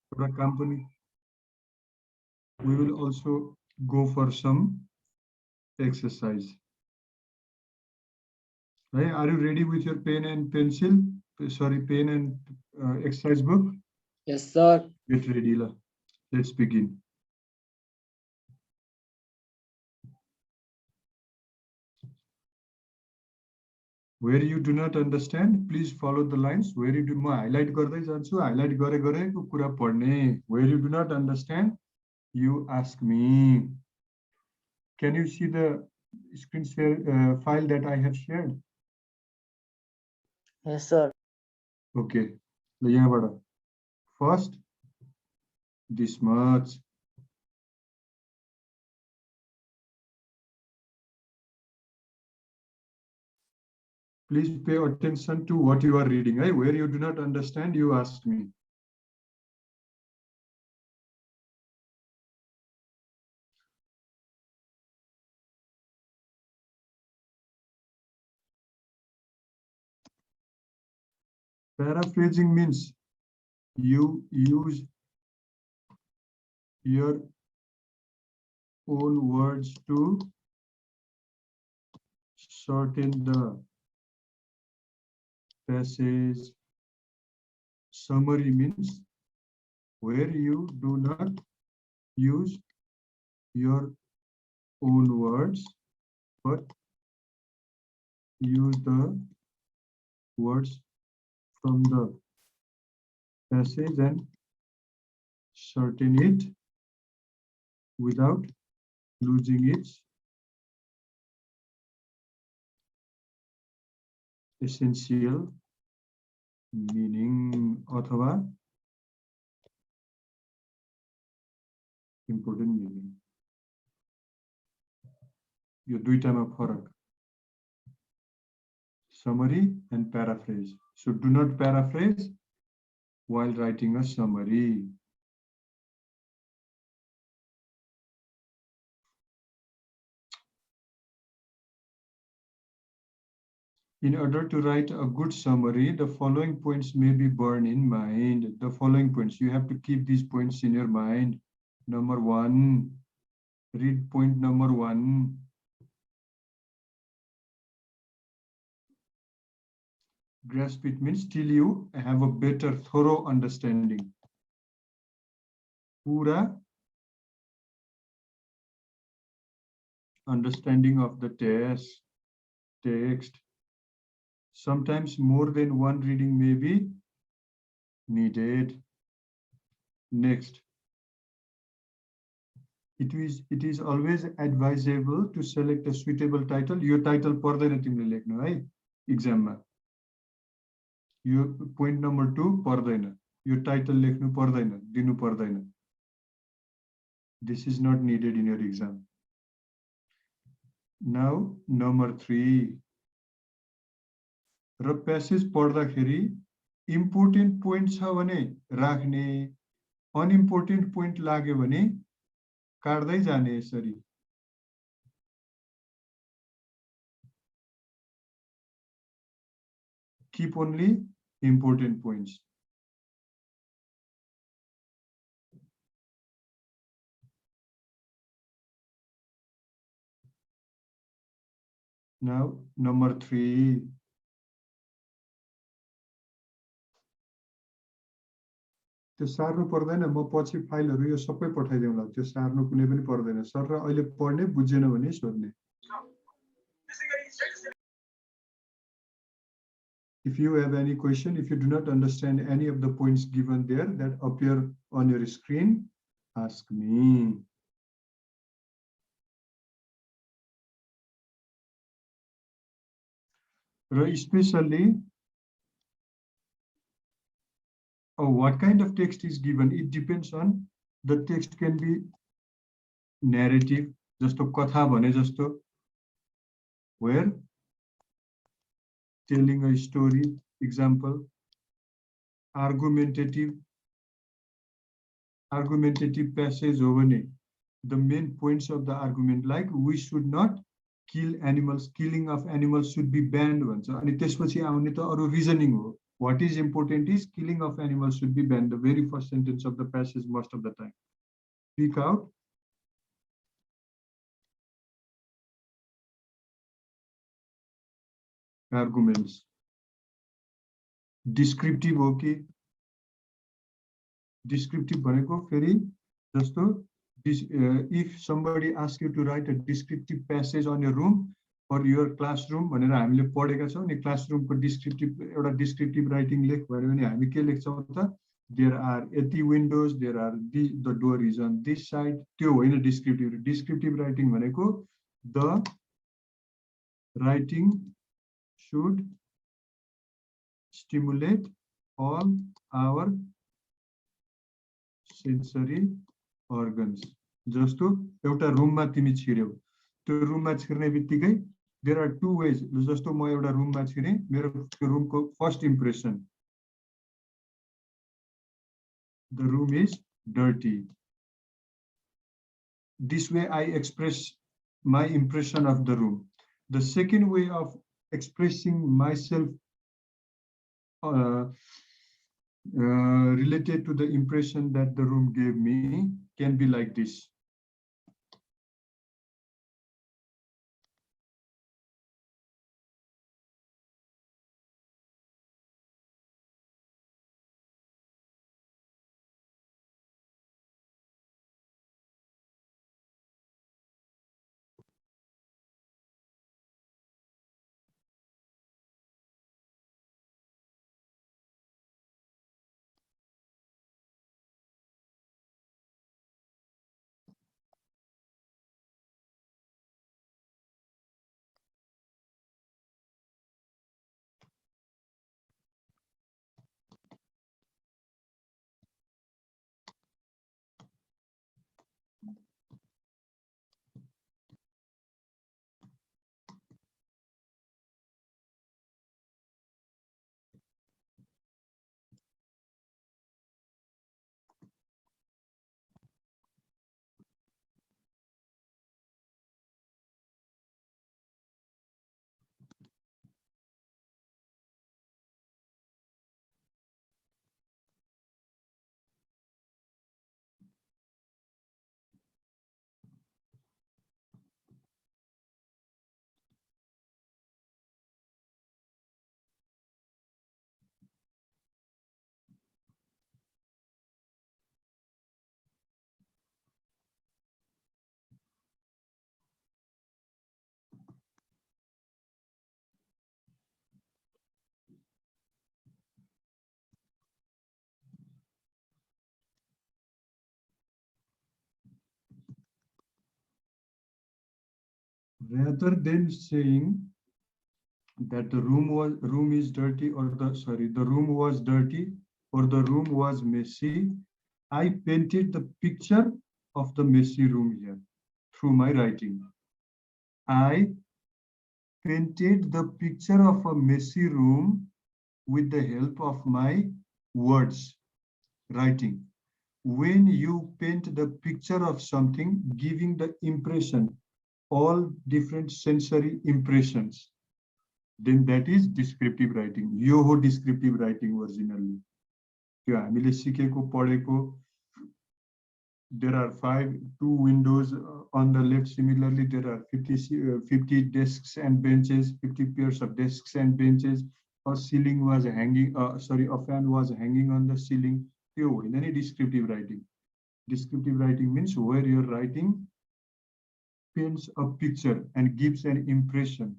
for a company. We will also go for some exercise. Right? Are you ready with your pen and pencil? Sorry, pen and exercise book? Yes, sir. Get ready. Let's begin. Where you do not understand, please follow the lines. Where you do म highlight गर्दै जान्छु, highlight गरेको कुरा पढ्ने. Where you do not understand, you ask me. Can you see the screen share file that I have shared? Yes, sir. Okay. ल यहाँबाट first this much. Please pay attention to what you are reading. Right? Where you do not understand, you ask me. Paraphrasing means you use your own words to shorten the passage. Summary means where you do not use your own words, but use the words from the passage and shorten it without losing its essential meaning अथवा important meaning. यो दुईटामा फरक. Summary and paraphrase. So do not paraphrase while writing a summary. In order to write a good summary, the following points may be borne in mind. The following points, you have to keep these points in your mind. Number 1, read point number 1. Grasp it means till you have a better, thorough understanding. Pura understanding of the text. Sometimes more than one reading may be needed. Next, it is always advisable to select a suitable title. Your title पर्दैन तिमीले लेख्नु है exam मा. Your point number 2 पर्दैन. Your title लेख्नु पर्दैन, दिनु पर्दैन. This is not needed in your exam. Now number 3. र प्यासेज पढ्दाखेरि इम्पोर्टेन्ट पोइन्ट छ भने राख्ने, अनइम्पोर्टेन्ट पोइन्ट लाग्यो भने काट्दै जाने यसरी. Keep only important points. Now number 3. त्यो सार्नु पर्दैन. म पछि फाइलहरु यो सबै पठाइदेऊला. त्यो सार्नु कुनै पनि पर्दैन. सर र अहिले पढ्ने बुझेन भने सोध्ने. If you have any question, if you do not understand any of the points given there that appear on your screen, ask me. Especially what kind of text is given, it depends on the text. Can be narrative, jasto katha bhane jasto, where telling a story, example. Argumentative passage ho bhane, the main points of the argument, like we should not kill animals, killing of animals should be banned bhन्छ. अनि त्यसपछि आउने त अरु reasoning हो. What is important is killing of animals should be banned. The very first sentence of the passage most of the time. Speak out. Arguments. Descriptive, okay. Descriptive भनेको फेरि जस्तो if somebody asks you to write a descriptive passage on your room or your classroom भनेर हामीले पढेका छौं नि क्लासरुमको descriptive एउटा descriptive writing लेख भन्यो भने हामी के लेख्छौं त there are 80 windows, there are the door is on this side. त्यो होइन descriptive. Descriptive writing भनेको the writing should stimulate all our sensory organs. जस्तो एउटा रुममा तिमी छिर्यौ त्यो रुममा छिर्ने बित्तिकै there are two ways. जस्तो म एउटा रुममा छिरे मेरो त्यो रुमको first impression the room is dirty. This way I express my impression of the room. The second way of expressing myself related to the impression that the room gave me can be like this. Rather than saying that the room is dirty or the room was dirty or the room was messy, I painted the picture of the messy room here through my writing. I painted the picture of a messy room with the help of my words, writing. When you paint the picture of something, giving the impression, all different sensory impressions, then that is descriptive writing. यो हो descriptive writing originally. त्यो हामीले सिकेको पढेको there are 2 windows on the left. Similarly, there are 50 desks and benches, 50 pairs of desks and benches. A ceiling was hanging, a fan was hanging on the ceiling. त्यो होइन नि descriptive writing. Descriptive writing means where you're writing paints a picture and gives an impression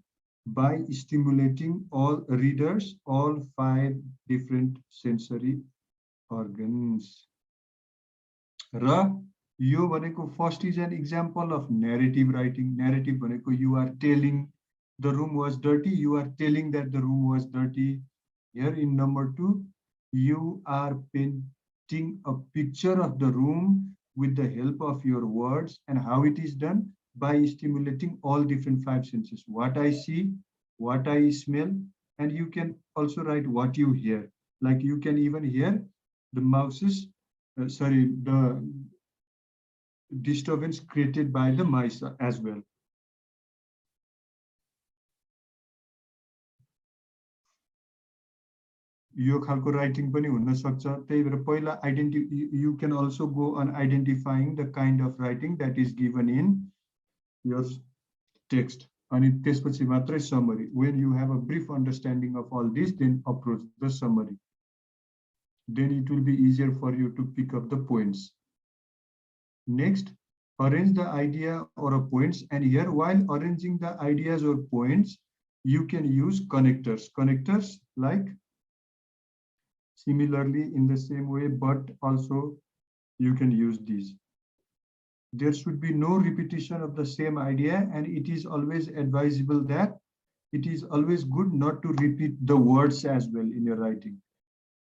by stimulating all readers, all 5 different sensory organs. Ra, yo bhaneko first is an example of narrative writing. Narrative bhaneko you are telling the room was dirty, you are telling that the room was dirty. Here in number 2, you are painting a picture of the room with the help of your words. And how it is done? By stimulating all different 5 senses. What I see, what I smell, and you can also write what you hear. Like you can even hear the mouses, the disturbance created by the mice as well. यो खालको writing पनि हुन सक्छ त्यही भएर पहिला you can also go on identifying the kind of writing that is given in your text अनि त्यसपछि मात्रै summary. When you have a brief understanding of all this, then approach the summary. Then it will be easier for you to pick up the points. Next, arrange the idea or points, and here while arranging the ideas or points, you can use connectors. Connectors like similarly in the same way, but also you can use these. There should be no repetition of the same idea, and it is always advisable that it is always good not to repeat the words as well in your writing.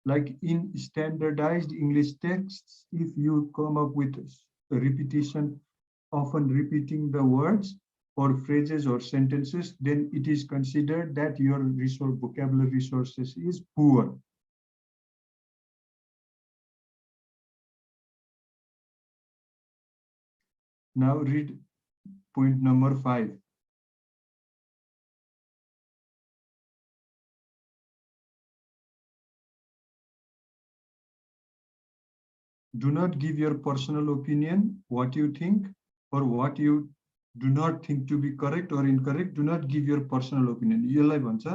Like in standardized English texts, if you come up with a repetition, often repeating the words or phrases or sentences, then it is considered that your vocabulary resources is poor. Now read point number 5. Do not give your personal opinion, what you think, or what you do not think to be correct or incorrect. Do not give your personal opinion. यसलाई भन्छ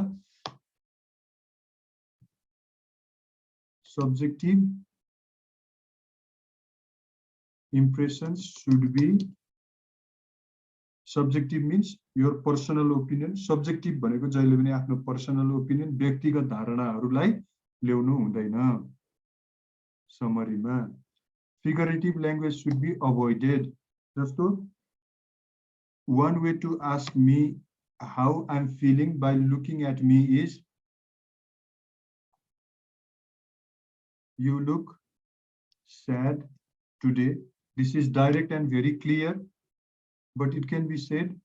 subjective impressions should be. Subjective means your personal opinion. Subjective भनेको जहिले पनि आफ्नो personal opinion, व्यक्तिगत धारणाहरूलाई ल्याउनु हुँदैन समरीमा. Figurative language should be avoided. जस्तो one way to ask me how I'm feeling by looking at me is, you look sad today. This is direct and very clear, but it can be said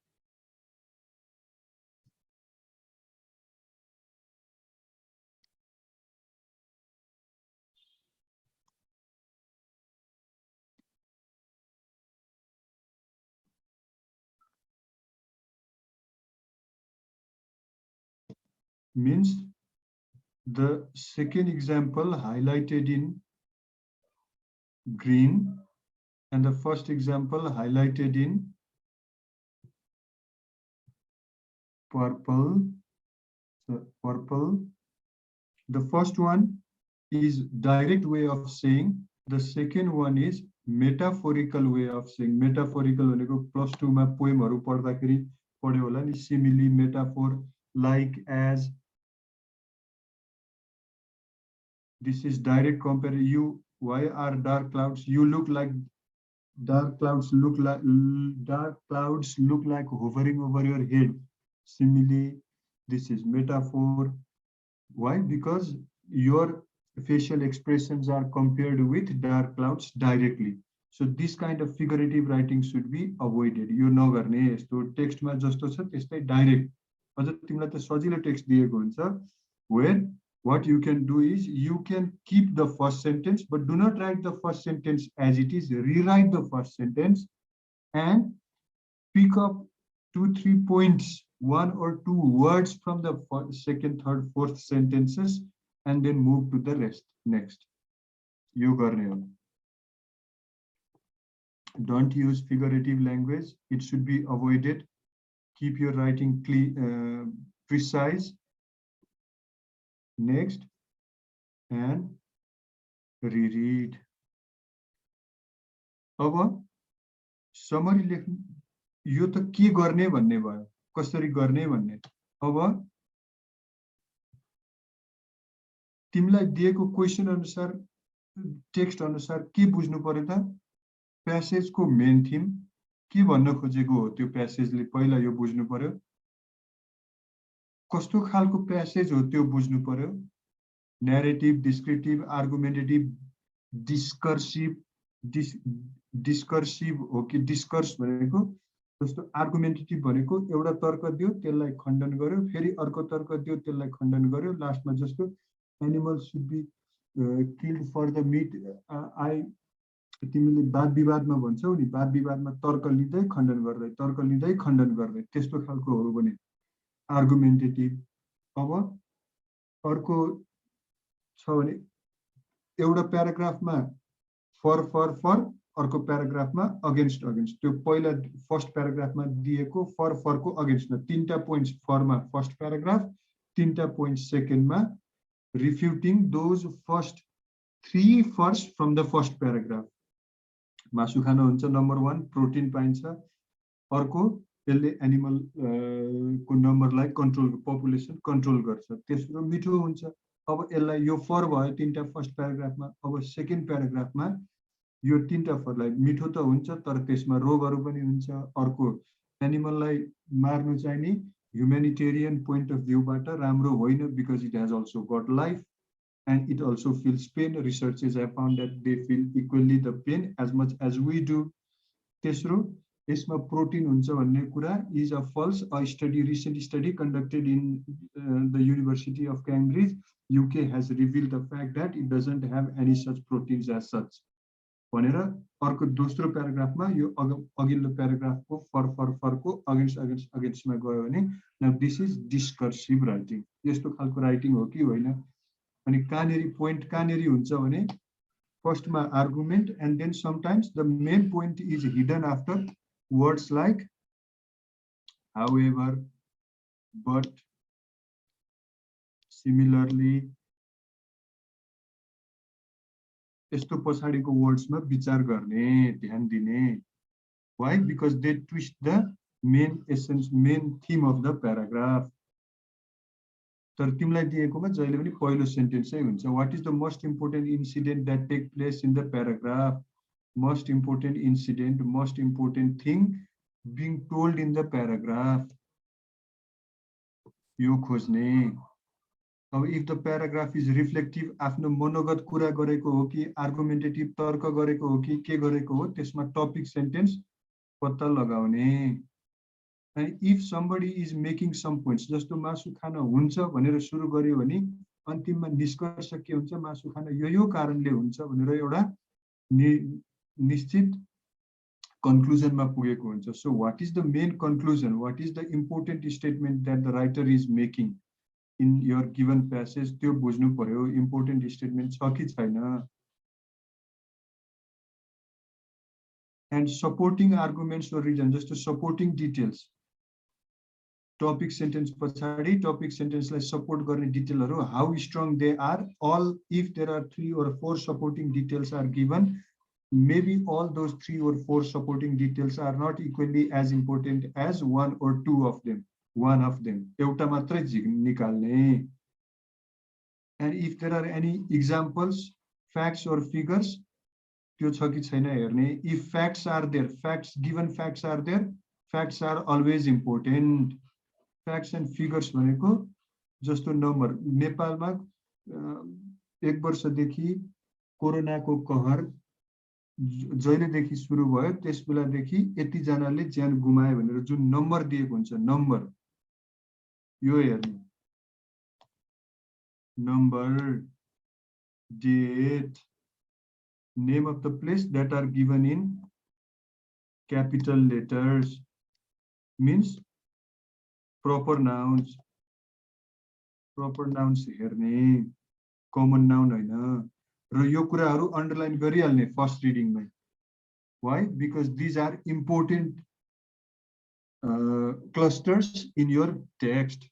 means the second example highlighted in green and the first example highlighted in purple. The first one is direct way of saying. The second one is metaphorical way of saying. Metaphorical भनेको +2 मा पोएमहरु पढ्दाखेरि पढ्यो होला नि, simile, metaphor, like, as. This is direct compare. You, why are dark clouds? You look like dark clouds look like hovering over your head. Simile. This is metaphor. Why? Because your facial expressions are compared with dark clouds directly. So this kind of figurative writing should be avoided. You नगर्ने यस्तो टेक्स्टमा जस्तो छ त्यस्तै direct. अझ तिमीलाई त सजिलो text दिएको हुन्छ. Where what you can do is you can keep the first sentence, but do not write the first sentence as it is. Rewrite the first sentence and pick up 2-3 points, 1 or 2 words from the second, third, fourth sentences, and then move to the rest. Next, you गर्ने हो. Don't use figurative language. It should be avoided. Keep your writing clear, precise. Next, and reread. अब summary लेख्नु, यो त के गर्ने भन्ने भयो, कसरी गर्ने भन्ने. अब तिमीलाई दिएको क्वेशन अनुसार, टेक्स्ट अनुसार के बुझ्नु पर्यो त? प्यासेज को मेन थीम के भन्न खोजेको हो त्यो प्यासेजले पहिला यो बुझ्नु पर्यो. कस्तो खालको प्यासेज हो त्यो बुझ्नु पर्यो. नैरेटिभ, डिस्क्रिप्टिभ, आर्गुमेन्टेटिभ, डिस्कर्सिभ हो कि डिस्कर्स भनेको जस्तो आर्गुमेन्टेटिभ भनेको एउटा तर्क दियो त्यसलाई खण्डन गर्यो, फेरि अर्को तर्क दियो त्यसलाई खण्डन गर्यो, लास्टमा जस्तो animal should be killed for the meat. तिमीले वाद विवादमा भन्छौ नि, वाद विवादमा तर्क लिँदै खण्डन गर्दै, तर्क लिँदै खण्डन गर्दै, त्यस्तो खालको हो भने आर्गुमेन्टेटिभ. अब अर्को छ भने एउटा प्याराग्राफमा फर अर्को प्याराग्राफमा अगेन्स्ट त्यो पहिला फर्स्ट प्याराग्राफमा दिएको फरको अगेन्स्टमा तीनटा पोइन्ट्स फरमा फर्स्ट प्याराग्राफ, तीनटा पोइन्ट्स सेकेन्डमा, refuting those first 3 first from the first paragraph. मासु खानुहुन्छ, नम्बर 1 प्रोटिन पाइन्छ, अर्को यसले एनिमल को नम्बरलाई कन्ट्रोल, पपुलेसन कन्ट्रोल गर्छ, तेस्रो मिठो हुन्छ। अब यसलाई यो फर भयो तीनटा फर्स्ट प्याराग्राफमा, अब सेकेन्ड प्याराग्राफमा यो तीनटा फरलाई मिठो त हुन्छ तर त्यसमा रोगहरू पनि हुन्छ। अर्को एनिमललाई मार्नु चाहिने ह्युमेनिटेरियन पोइन्ट अफ भ्यूबाट राम्रो होइन, because it has also got life and it also feels pain. Researchers have found that they feel equally the pain as much as we do. तेस्रो यसमा प्रोटिन हुन्छ भन्ने कुरा is a false. A recent study conducted in the University of Cambridge, UK has revealed the fact that it doesn't have any such proteins as such. भनेर अर्को दोस्रो प्याराग्राफमा यो अघिल्लो प्याराग्राफको फरको अगेन्स्टमा गयो भने now this is discursive writing. यस्तो खालको writing हो कि होइन? अनि कहाँनेरि पोइन्ट कहाँनेरि हुन्छ भने फर्स्टमा argument and then sometimes the main point is hidden after words like however, but, similarly, यस्तो पछाडिको वर्ड्समा विचार गर्ने, ध्यान दिने। Why? Because they twist the main essence, main theme of the paragraph. तर तिमीलाई दिएकोमा जहिले पनि पहिलो सेन्टेन्सै हुन्छ। What is the most important incident that take place in the paragraph? Most important incident, most important thing being told in the paragraph, यो खोज्ने। अब if the paragraph is reflective, आफ्नो मनोगत कुरा गरेको हो कि आर्गुमेन्टेटिभ तर्क गरेको हो कि के गरेको हो, त्यसमा टपिक सेन्टेन्स पत्ता लगाउने। And if somebody is making some points, जस्तो मासु खान हुन्छ भनेर सुरु गर्यो भने अन्तिममा निष्कर्ष के हुन्छ? मासु खान यो कारणले हुन्छ भनेर एउटा निश्चित कन्क्लुजनमा पुगेको हुन्छ। So what is the main conclusion? What is the important statement that the writer is making in your given passage? त्यो बुझ्नु पर्यो, इम्पोर्टेन्ट स्टेटमेन्ट छ कि छैन। And supporting arguments or reason, जस्तो सपोर्टिङ डिटेल्स, टपिक सेन्टेन्स पछाडि topic सेन्टेन्सलाई support गर्ने डिटेलहरू, how strong they are, all if there are 3 or 4 supporting details are given, maybe all those 3 or 4 supporting details are not equally as important as 1 or 2 of them, one of them, एउटा मात्रै निकाल्ने। and if there are any examples, facts or figures, त्यो छ कि छैन हेर्ने। if facts are there, facts, given facts are there, facts are always important. Facts and figures भनेको जस्तो नम्बर, नेपालमा 1 वर्षदेखि कोरोनाको कहर जहिलेदेखि सुरु भयो त्यस बेलादेखि यति जनाले ज्यान गुमाए भनेर जुन नम्बर दिएको हुन्छ, नम्बर यो हेर्ने, number, date, name of the place that are given in capital letters, means proper nouns हेर्ने, कमन नाउन होइन। र यो कुराहरू अन्डरलाइन गरिहाल्ने फर्स्ट रिडिङमै। Why? Because these are important clusters in your text.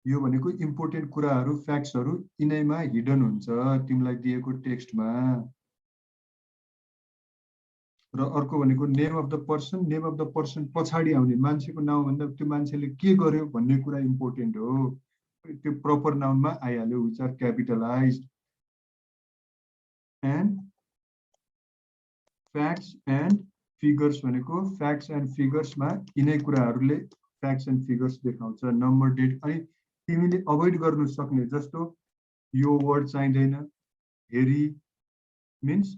यो भनेको इम्पोर्टेन्ट कुराहरू, फ्याक्ट्सहरू यिनैमा हिडन हुन्छ तिमीलाई दिएको टेक्स्टमा। र अर्को भनेको name of the person, name of the person पछाडि आउने मान्छेको नाउँ भन्दा त्यो मान्छेले के गर्यो भन्ने कुरा इम्पोर्टेन्ट हो, त्यो प्रपर नाउनमा आइहाल्यो, which are capitalized. And facts and figures भनेको फ्याक्ट्स एन्ड फिगर्समा यिनै कुराहरूले फ्याक्ट्स एन्ड फिगर्स देखाउँछ, नम्बर, डेट। अनि तिमीले अभोइड गर्नु सक्ने, जस्तो यो वर्ड चाहिँदैन, हेरी means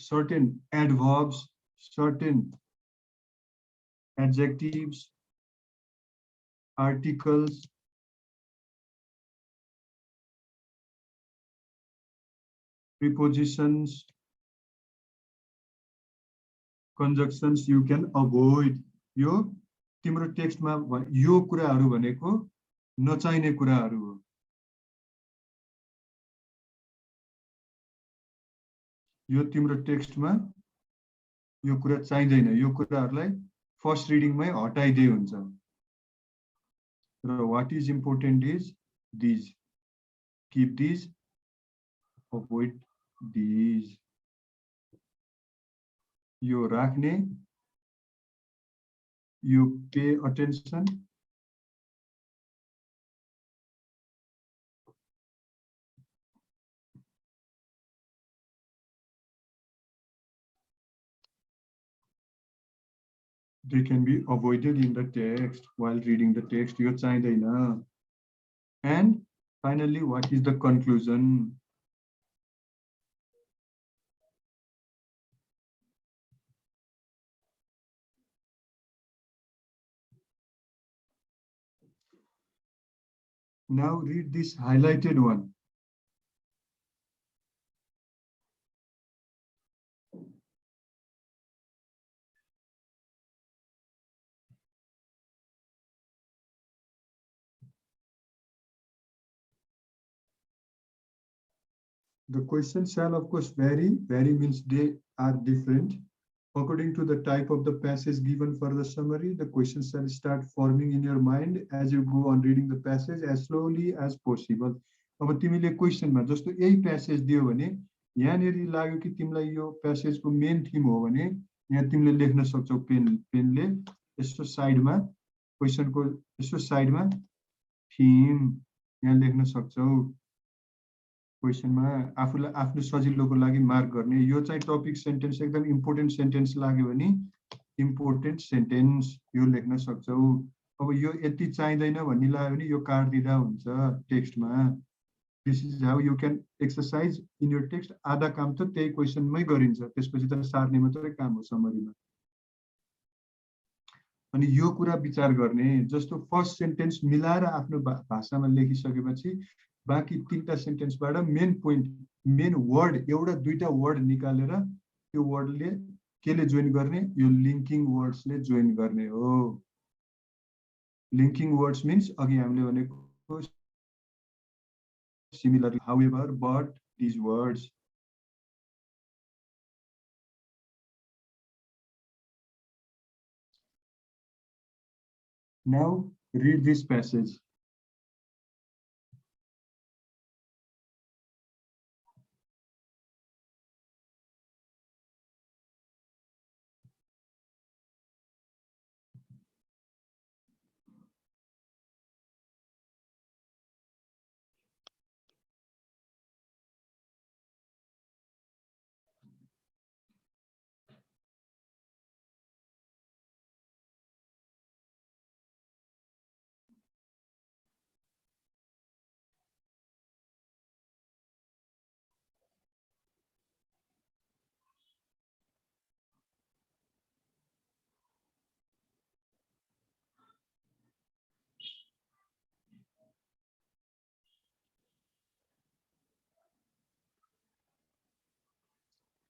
certain adverbs, certain adjectives, articles, prepositions, conjunctions you can avoid. यो तिम्रो टेक्स्टमा यो कुराहरू भनेको नचाहिने कुराहरू हो। यो तिम्रो टेक्स्टमा यो कुरा चाहिँदैन, यो कुराहरूलाई फर्स्ट रिडिङमै हटाइदिए हुन्छ। र what is important is these, keep these, avoid these, यो राख्ने, यो pay attention, they can be avoided in the text while reading the text, यो चाहिँदैन। And finally, what is the conclusion? Now read this highlighted one. The questions shall of course vary. Vary means they are different. According to the type of the passage given for the summary, the questions shall start forming in your mind as you go on reading the passage as slowly as possible. अब तिमीले क्वेशनमा जस्तो यही passage दियो भने यहाँनेरि लाग्यो कि तिमीलाई यो प्यासेजको मेन थीम हो भने यहाँ तिमीले लेख्न सक्छौ पेनले यसको साइडमा क्वेशनको यसको साइडमा थीम यहाँ लेख्न सक्छौ। क्वेशनमा आफूलाई आफ्नो सजिलोको लागि मार्क गर्ने यो चाहिँ टपिक सेन्टेन्स एकदम इम्पोर्टेन्ट सेन्टेन्स लाग्यो भने इम्पोर्टेन्ट सेन्टेन्स यो लेख्न सक्छौ। अब यो यति चाहिँदैन भन्ने लाग्यो भने यो काट दिँदा हुन्छ टेक्स्टमा। This is how you can exercise in your text. आधा काम त त्यही क्वेशनमै गरिन्छ, त्यसपछि त सार्ने मात्रै काम हो समरीमा। अनि यो कुरा विचार गर्ने जस्तो फर्स्ट सेन्टेन्स मिलाएर आफ्नो भाषामा लेखिसकेपछि बाँकी तीनटा सेन्टेन्सबाट मेन पोइन्ट मेन वर्ड एउटा दुईटा वर्ड निकालेर त्यो वर्डले केले जोइन गर्ने, यो लिङ्किङ वर्ड्सले जोइन गर्ने हो। लिङ्किङ वर्ड्स मिन्स अघि हामीले भनेको similar, however, but, these words. Now read this passage.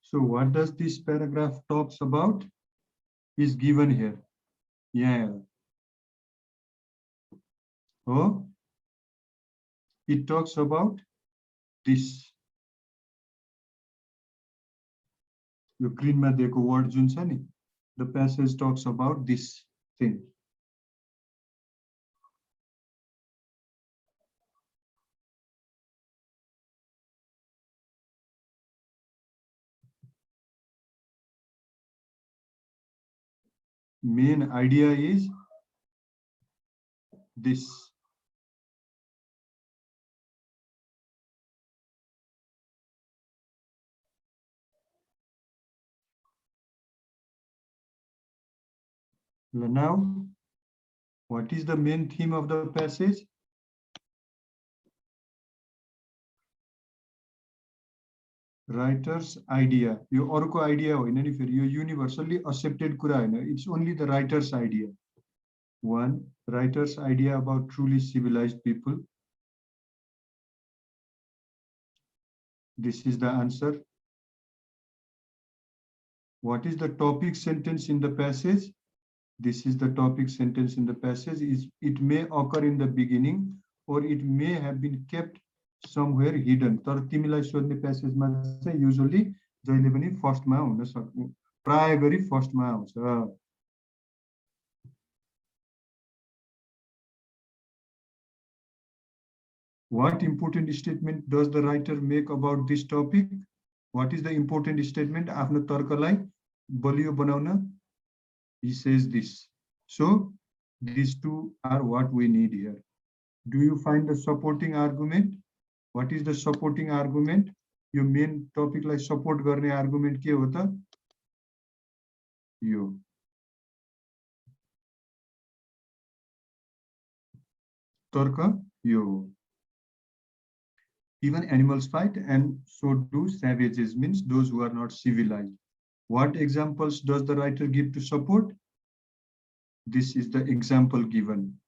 So what does this paragraph talks about is given here. Yeah. Oh, it talks about this. यो ग्रीनमा दिएको word जुन छ नि, the passage talks about this thing. Main idea is this. Now, what is the main theme of the passage? Writer's idea. यो अरूको idea होइन नि, फेरि यो युनिभर्सली एक्सेप्टेड कुरा होइन, it's only the writers idea. One, writer's idea about truly civilized people. This is the answer. What is the topic sentence in the passage? This is the topic sentence in the passage. It may occur in the beginning or it may have been kept somewhere hidden. तर तिमीलाई सोध्ने प्यासेजमा चाहिँ usually जहिले पनि फर्स्टमा हुन सक्छ, प्राय गरी फर्स्टमा आउँछ। What important statement does the writer make about this topic? What is the important statement? आफ्नो तर्कलाई बलियो बनाउन, he says this. So these two are what we need here. Do you find the supporting argument? What is the supporting argument? यो main topic लाई support गर्ने argument के हो त? यो तर्क यो हो. Even animals fight, and so do savages, means those who are not civilized. What examples does the writer give to support? This is the example given.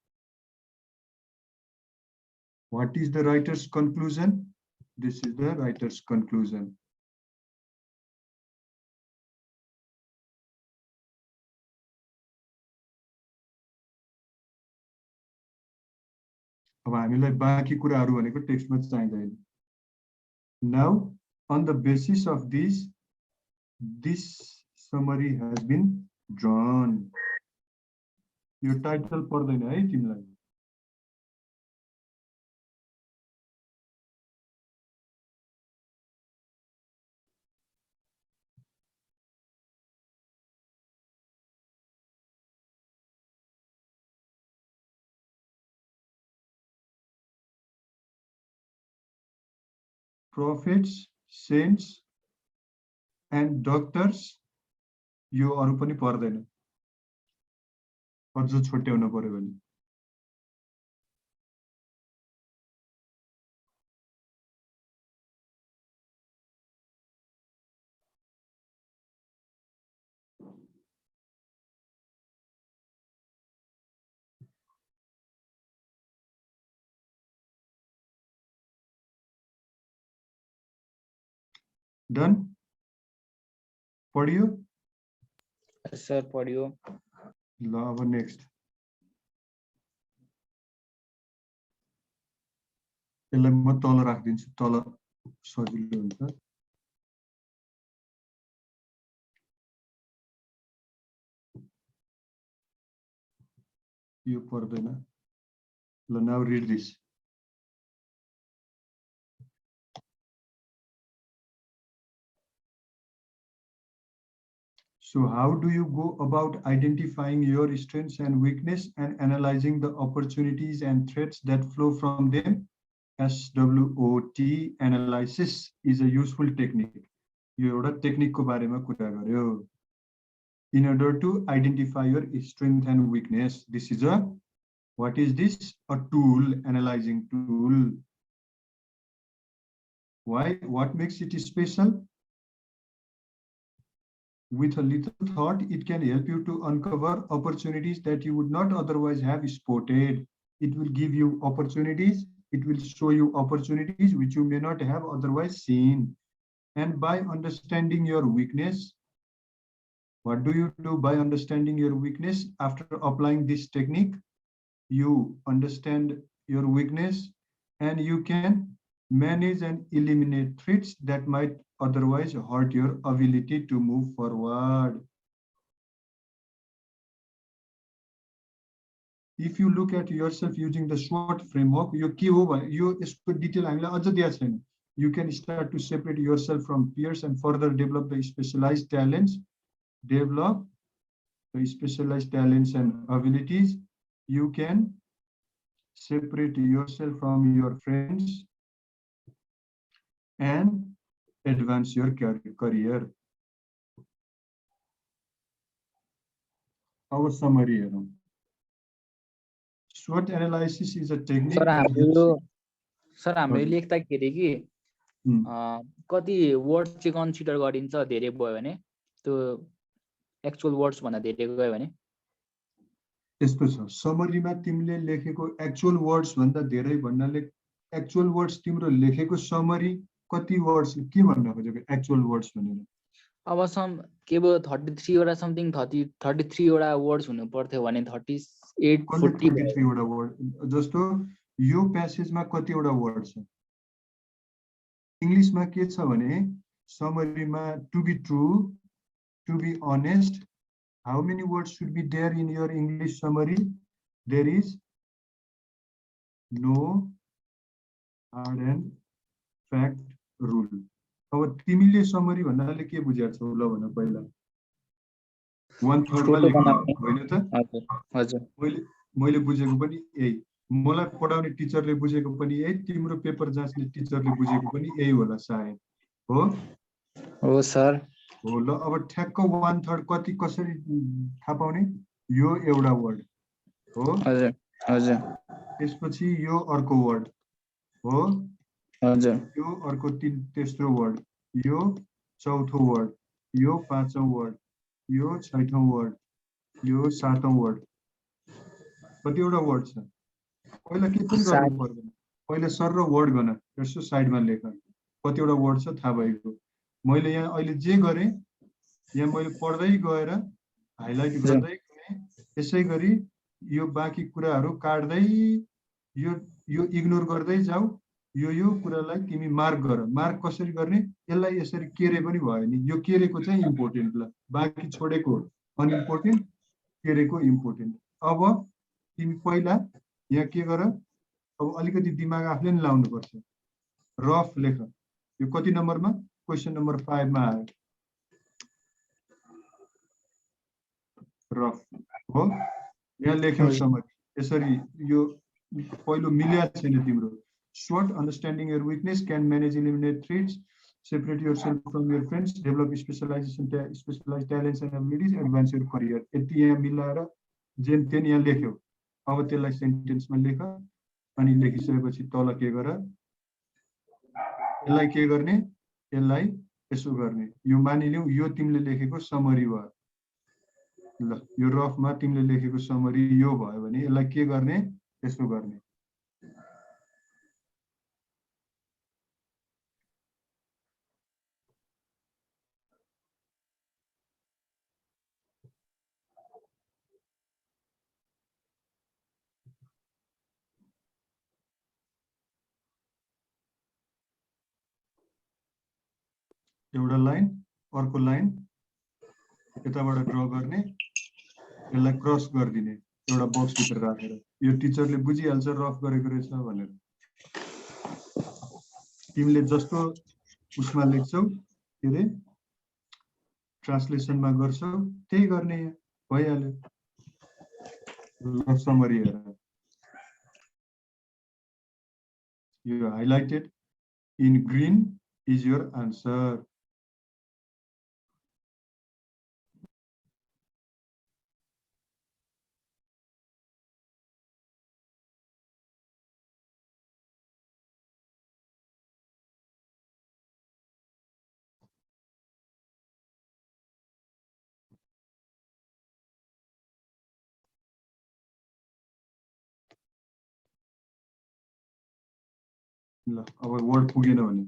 What is the writer's conclusion? This is the writer's conclusion. अब हामीलाई बाँकी कुराहरू भनेको टेक्स्टमा चाहिँदैन. Now, on the basis of this summary has been drawn. Your title पर्दैन है तिमीलाई. Prophets, saints, and doctors, यो अरु पनि पर्दैन. अझ छोट्याउन पर्यो भने. Done? पढियो? सर पढियो. ल अब नेक्स्ट. यसलाई म तल राखिदिन्छु, तल सजिलो हुन्छ. यो पर्दैन. ल now read this. So how do you go about identifying your strengths and weakness and analyzing the opportunities and threats that flow from them? SWOT analysis is a useful technique. यो एउटा टेक्निक को बारेमा कुरा गर्यो. In order to identify your strength and weakness, this is a, what is this? A tool, analyzing tool. Why? What makes it special? With a little thought, it can help you to uncover opportunities that you would not otherwise have spotted. It will give you opportunities. It will show you opportunities which you may not have otherwise seen. And by understanding your weakness, what do you do by understanding your weakness? After applying this technique, you understand your weakness and you can manage and eliminate threats that might otherwise hurt your ability to move forward. If you look at yourself using the SWOT framework, you can start to separate yourself from peers and further develop the specialized talents. Develop the specialized talents and abilities. You can separate yourself from your friends and advance your career. Our summary. SWOT analysis is a technique. Sir हामीले लेख्दाखेरि कि कति word चाहिँ consider गरिन्छ धेरै भयो भने त्यो एक्चुअल वर्ड्स भन्दा धेरै गयो भने यस्तो छ. समरीमा तिमीले लेखेको एक्चुअल वर्ड्स भन्दा धेरै भन्नाले एक्चुअल वर्ड्स तिम्रो लेखेको समरी कति वर्ड्स के भन्न खोजेको एक्चुअल वर्ड्स भनेर अब सम केवल 33 वटा समथिङ 33 वटा वर्ड्स हुनु पर्थ्यो भने 38 40 वटा वर्ड जस्तो यो प्यासेजमा कति वटा वर्ड छ. इंग्लिशमा के छ भने summary ma to be true, to be honest. How many words should be there in your English summary? There is no hard and fact rule. अब तिमीले summary भन्नाले के बुझ्या छौ ल भन पहिला 1/3 मा लेख्नु होइन त हजुर हजुर मैले बुझेको पनि यही मलाई पढाउने टिचरले बुझेको पनि यही तिम्रो पेपर जाँच्ने टिचरले बुझेको पनि यही होला सायद हो सर हो ल अब ठ्याक्क 1/3 कति कसरी थाहा पाउने यो एउटा वर्ड हो हजुर हजुर त्यसपछि यो अर्को वर्ड हो हजुर यो अर्को तेस्रो वर्ड यो चौथो वर्ड यो पाँचौं वर्ड यो छैठौं वर्ड यो सातौं वर्ड कतिवटा वर्ड छ पहिला के पनि गर्नु पर्दैन पहिला सर र वर्ड गर्न यसो साइडमा लेख कतिवटा वर्ड छ थाहा भएको मैले यहाँ अहिले जे गरे यहाँ मैले पढ्दै गएर हाइलाइट गर्दै गए त्यसै गरी यो बाँकी कुराहरू काट्दै यो इग्नोर गर्दै जाऊ यो कुरालाई तिमी मार्क गर मार्क कसरी गर्ने यसलाई यसरी केरे पनि भयो नि यो केरेको चाहिँ इम्पोर्टेन्ट ल बाँकी छोडेको अनइम्पोर्टेन्ट केरेको इम्पोर्टेन्ट अब तिमी पहिला यहाँ के गर अब अलिकति दिमाग आफूले नि लाउनु पर्छ रफ लेख यो कति नम्बरमा क्वेशन नम्बर 5 मा आयो रफ हो यहाँ लेख्यौ समरी यसरी यो पहिलो मिल्या छैन तिम्रो short understanding your weakness can manage eliminate threats separate yourself from your friends develop specialized talents and abilities advance your career यति यहाँ मिलाएर जेन तेन यहाँ लेख्यौ अब त्यसलाई सेन्टेन्समा लेख अनि लेखिसकेपछि तल के गर यसलाई के गर्ने यसलाई यसो गर्ने यो मानिलियौ यो तिमीले लेखेको समरी भयो ल यो रफमा तिमीले लेखेको समरी यो भयो भने यसलाई के गर्ने यसो गर्ने एउटा लाइन अर्को लाइन यताबाट ड्र गर्ने यसलाई क्रस गरिदिने एउटा बक्स भित्र राखेर यो टिचरले बुझिहाल्छ रफ गरेको रहेछ भनेर तिमीले जस्तो उसमा लेख्छौ के रे ट्रान्सलेसनमा गर्छौ त्यही गर्ने भइहाल्यो समरी हेर यो highlighted in green is your answer ल अब वर्ड पुगेन भने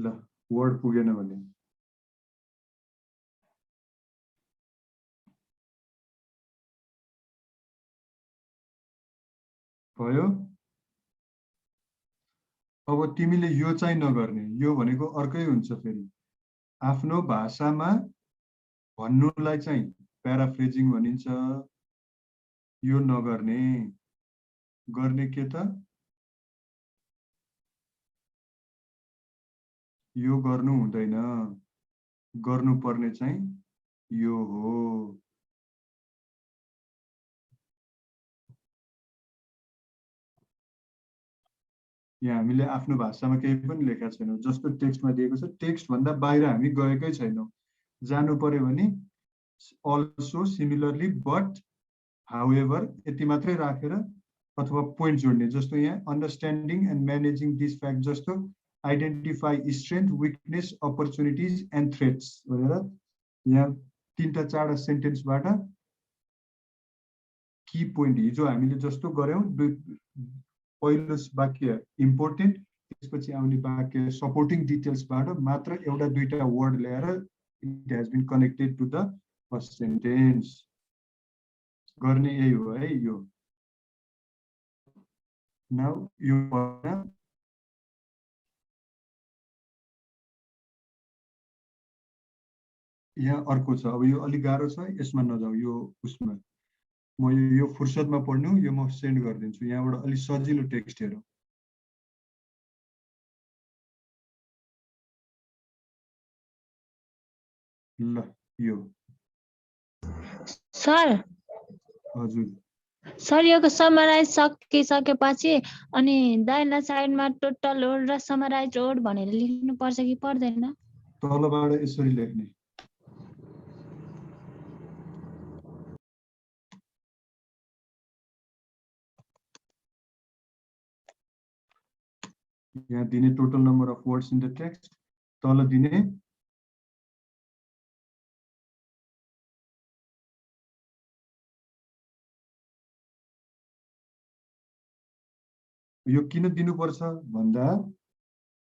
ल वर्ड पुगेन भने भयो अब तिमीले यो चाहिँ नगर्ने यो भनेको अर्कै हुन्छ फेरि आफ्नो भाषामा भन्नुलाई चाहिँ प्याराफ्रेजिङ भनिन्छ यो नगर्ने गर्ने के त यो गर्नु हुँदैन गर्नुपर्ने चाहिँ यो हो यहाँ हामीले आफ्नो भाषामा केही पनि लेखेका छैनौं जस्तो टेक्स्टमा दिएको छ टेक्स्ट भन्दा बाहिर हामी गएकै छैनौं जानु पर्यो भने also similarly but however यति मात्रै राखेर अथवा पोइन्ट जोड्ने जस्तो यहाँ understanding and managing these facts जस्तो identify strength weakness opportunities and threats भनेर यहाँ तीनटा चारवटा सेन्टेन्सबाट की पोइन्ट हिजो हामीले जस्तो गर्यौं पहिलो वाक्य इम्पोर्टेन्ट त्यसपछि आउने वाक्य सपोर्टिङ डिटेल्सबाट मात्र एउटा दुईटा वर्ड ल्याएर it has been connected to the first sentence गर्ने यही हो है यो नाउ यो यहाँ अर्को छ अब यो अलि गाह्रो छ यसमा नजाऊ यो उसमा म यो फुर्सदमा पढ्नु यो म सेन्ड गरिदिन्छु यहाँबाट अलि सजिलो टेक्स्ट हेरौँ ल यो सर हजुर सर यो समराइज सकिसकेपछि अनि दाहिने साइडमा टोटल लोड र समराइज लोड भनेर लेख्नु पर्छ कि पर्दैन तलबाट यसरी लेख्ने यहाँ दिने total number of words in the text तल दिने यो किन दिनुपर्छ भन्दा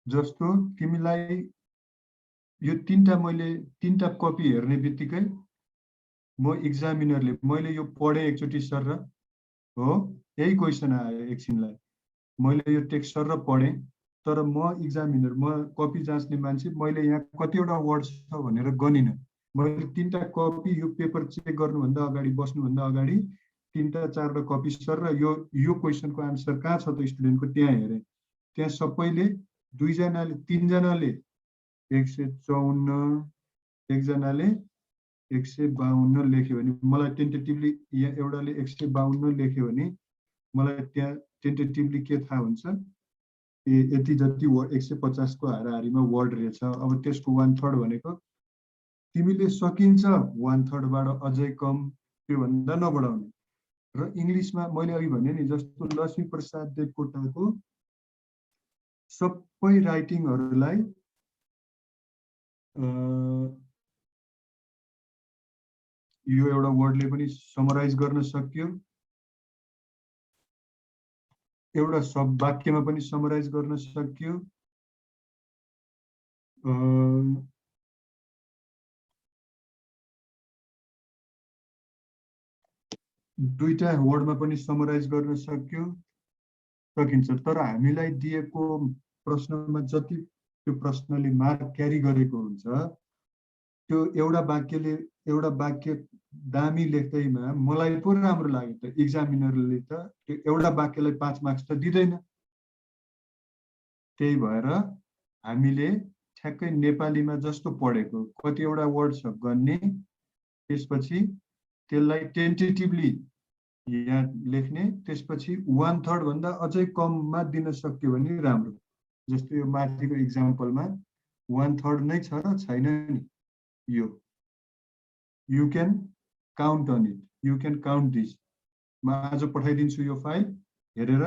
जस्तो तिमीलाई यो तीनटा कपी हेर्ने बित्तिकै म एक्जामिनरले मैले यो पढे एकचोटि सर र हो यही क्वेसन आयो एकछिनलाई मैले यो टेक्स्ट सर र पढे तर म एक्जामिनर म कपी जाँच्ने मान्छे मैले यहाँ कतिवटा वर्ड छ भनेर गनिन मैले तीनटा कपी यो पेपर चेक गर्नुभन्दा अगाडि बस्नुभन्दा अगाडि तीनटा चारवटा कपी सर र यो क्वेसनको आन्सर कहाँ छ त स्टुडेन्टको त्यहाँ हेरे त्यहाँ सबैले दुईजनाले तीनजनाले 154 एकजनाले 152 लेख्यो भने मलाई टेन्टेटिभली यहाँ एउटाले 152 लेख्यो भने मलाई त्यहाँ टेन्टेटिभली के थाहा हुन्छ यति जति 150 को हाराहारीमा वर्ड रहेछ अब त्यसको 1/3 भनेको तिमीले सकिन्छ 1/3 बाट अझै कम त्यो भन्दा नबढाउने र इंग्लिशमा मैले अघि भने नि जस्तो लक्ष्मी प्रसाद देवकोटाको सबै राइटिङहरुलाई यो एउटा वर्डले पनि समराइज गर्न सक्यो एउटा सब वाक्यमा पनि समराइज गर्न सक्यो दुईटा वर्डमा पनि समराइज गर्न सक्यो सकिन्छ तर हामीलाई दिएको प्रश्नमा जति त्यो प्रश्नले मार्क क्यारी गरेको हुन्छ त्यो एउटा वाक्य दामी लेख्दैमा मलाई पो राम्रो लाग्यो त एक्जामिनरले त त्यो एउटा वाक्यलाई 5 मार्क्स त दिदैन त्यही भएर हामीले ठ्याक्कै नेपालीमा जस्तो पढेको कतिवटा वर्ड छ गन्ने त्यसपछि त्यसलाई टेन्टेटिभली यहाँ लेख्ने त्यसपछि 1/3 भन्दा अझै कममा दिन सक्यो भने राम्रो जस्तो यो माथिको एक्जाम्पलमा 1/3 नै छ र छैन नि यो you can count on it you can count this म आज पठाइदिन्छु यो फाइल हेरेर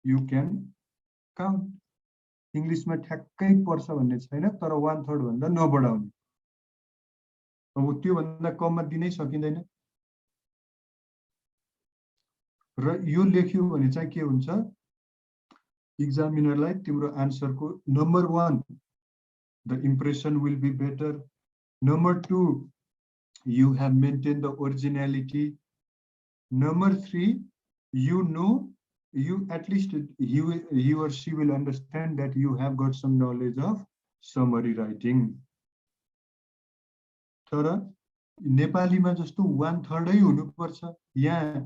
you can count इंग्लिशमा ठ्याक्कै पर्छ भन्ने छैन तर 1/3 भन्दा नबढाउने अब त्यो भन्दा कममा दिनै सकिँदैन र यो लेख्यो भने चाहिँ के हुन्छ एक्जामिनरलाई तिम्रो आन्सरको number 1 the impression will be better number 2 you have maintained the originality number 3 you know you at least he or she will understand that you have got some knowledge of summary writing तर नेपालीमा जस्तो 1/3 हुनुपर्छ यहाँ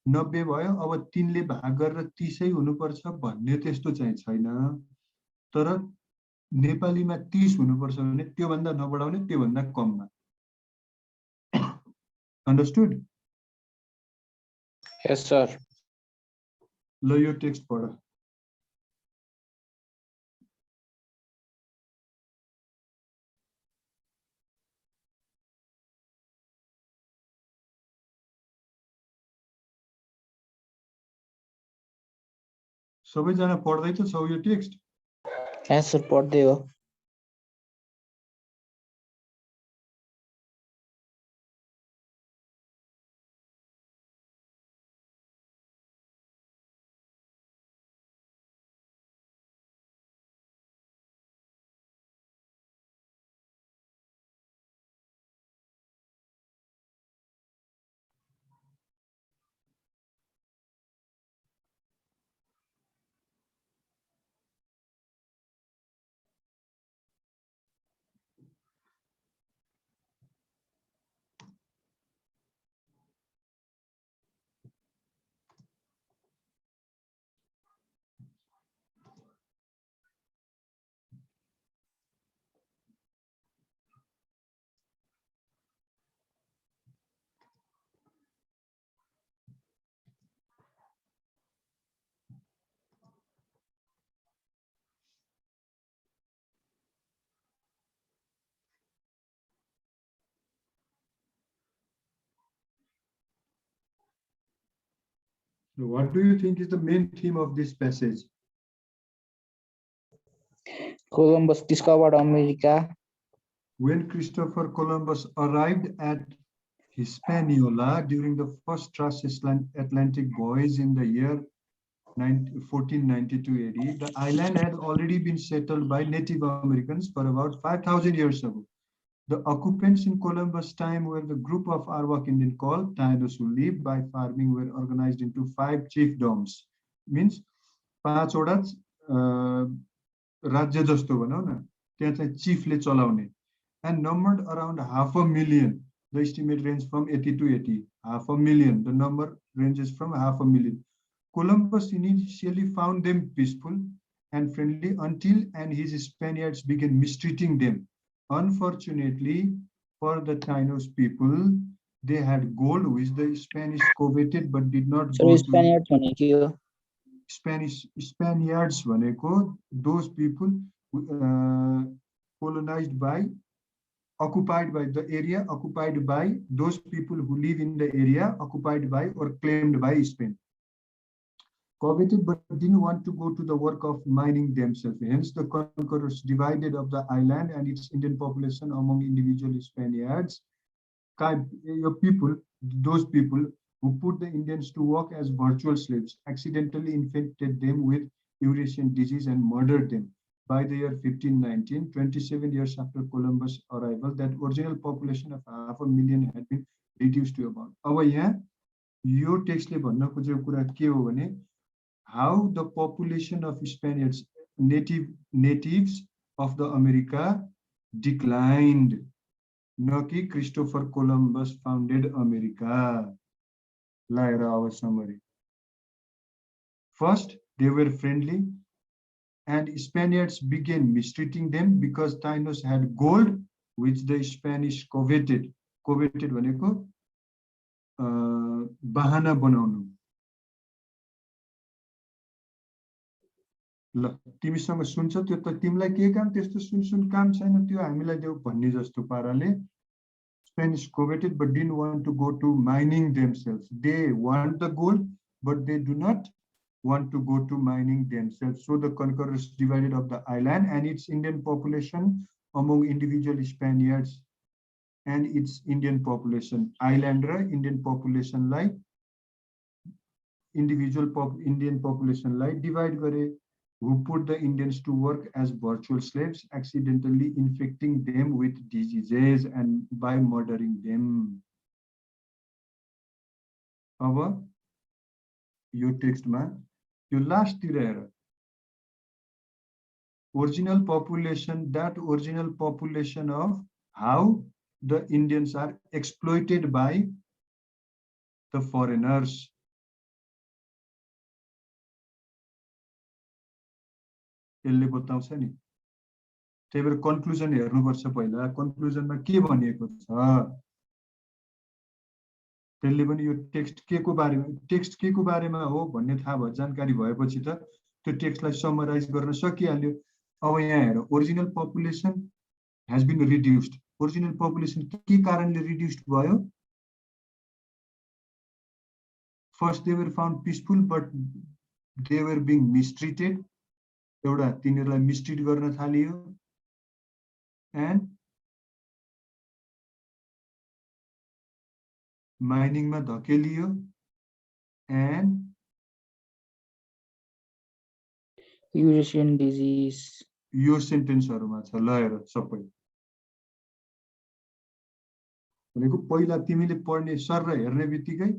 90 भयो अब 3 ले भाग गरेर 30 हुनुपर्छ भन्ने त्यस्तो चाहिँ छैन तर नेपालीमा 30 हुनुपर्छ भने त्यो भन्दा नबढाउने त्यो भन्दा कममा Understood? Yes, sir. ल यो टेक्स्ट पढ सबैजना पढ्दै त छौ यो टेक्स्ट Yes, sir. पढ्दै हो What do you think is the main theme of this passage? Columbus discovered America. When Christopher Columbus arrived at Hispaniola during the first transatlantic voyage in the year 1492 AD, the island had already been settled by Native Americans for about 5,000 years ago. The occupants in Columbus' time were the group of Arawak Indian called Taínos who lived by farming were organized into 5 chiefdoms. Means 5 वटा राज्य जस्तो भनौँ न, त्यहाँ चाहिँ चिफले चलाउने, and numbered around 500,000. The estimate ranges from 80 to 80. 500,000. The number ranges from 500,000. Columbus initially found them peaceful and friendly until and his Spaniards began mistreating them. Unfortunately for the Taínos people, they had gold which the Spanish coveted but did not So go Spaniards to. भनेको के हो? Spaniards भनेको those people colonized by, occupied by the area, occupied by those people who live in the area, occupied by or claimed by Spain. Coveted but didn't want to go to the work of mining themselves. Hence, the conquerors divided up the island and its Indian population among individual Spaniards. People, those people who put the Indians to work as virtual slaves, accidentally infected them with Eurasian disease and murdered them. By the year 1519, 27 years after Columbus' arrival, that original population of 500,000 had been reduced to about. अब यहाँ यो टेक्स्टले भन्न खोजेको कुरा के हो भने, how the population of Spaniards, natives of the America declined. न कि Christopher Columbus founded America. लाएर our summary. First, they were friendly, and Spaniards began mistreating them because Taínos had gold, which the Spanish coveted. Coveted भनेको बहाना बनाउनु. ल तिमीसँग सुन्छ त्यो त तिमीलाई के काम त्यस्तो सुन काम छैन त्यो हामीलाई देऊ भन्ने जस्तो पाराले Spanish coveted but didn't want to go to mining themselves. They want the gold, but they do not want to go to mining themselves. So the conquerors divided up the island and its Indian population among individual Spaniards and its Indian population. Islander Indian population like individual Indian population like divide gare, who put the Indians to work as virtual slaves, accidentally infecting them with diseases and by murdering them. अब यो टेक्स्टमा यो last तिर हेर, original population, that original population of how the Indians are exploited by the foreigners. यसले बताउँछ नि, त्यही भएर कन्क्लुजन हेर्नुपर्छ पहिला, कन्क्लुजनमा के भनिएको छ, त्यसले पनि यो टेक्स्ट के को बारेमा हो भन्ने थाहा भयो, जानकारी भएपछि त त्यो टेक्स्टलाई समराइज गर्न सकिहाल्यो. अब यहाँ हेर, original population has been reduced. Original population के कारणले रिड्युस्ड भयो? First they were found peaceful but they were being mistreated. एउटा तिनीहरूलाई मिसट्रिट गर्न थालियो, एन्ड माइनिङमा धकेलियो, एन्ड Eurasian disease. यो सेन्टेन्सहरुमा छ. ल हेर सबै भनेको पहिला तिमीले पढ्ने सर र हेर्ने बित्तिकै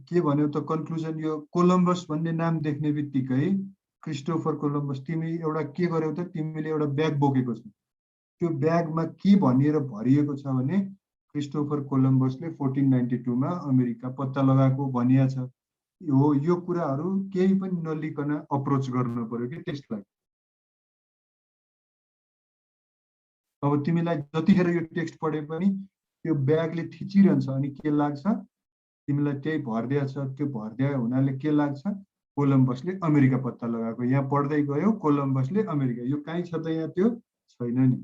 के भन्यो त कन्क्लुजन, यो कोलम्बस भन्ने नाम देख्ने बित्तिकै क्रिस्टोफर कोलम्बस, तिमी एउटा के गर्यौ त, तिमीले एउटा ब्याग बोकेको छ, त्यो ब्यागमा के भनिएर भरिएको छ भने क्रिस्टोफर कोलम्बसले 1492 मा अमेरिका पत्ता लगाएको भनिया छ. यो कुराहरु केही पनि नलिकन अप्रोच गर्नु पर्यो के त्यसलाई. अब तिमीलाई जतिखेर यो टेक्स्ट पढे पनि त्यो ब्यागले थिचिरहन्छ अनि के लाग्छ, तिमीलाई त्यही भर्दिया छ, त्यो भर्दिया हुनाले के लाग्छ, कोलम्बसले अमेरिका पत्ता लगाएको. यहाँ पढ्दै गयो कोलम्बसले अमेरिका, यो कहीँ छ त यहाँ त्यो छैन नि.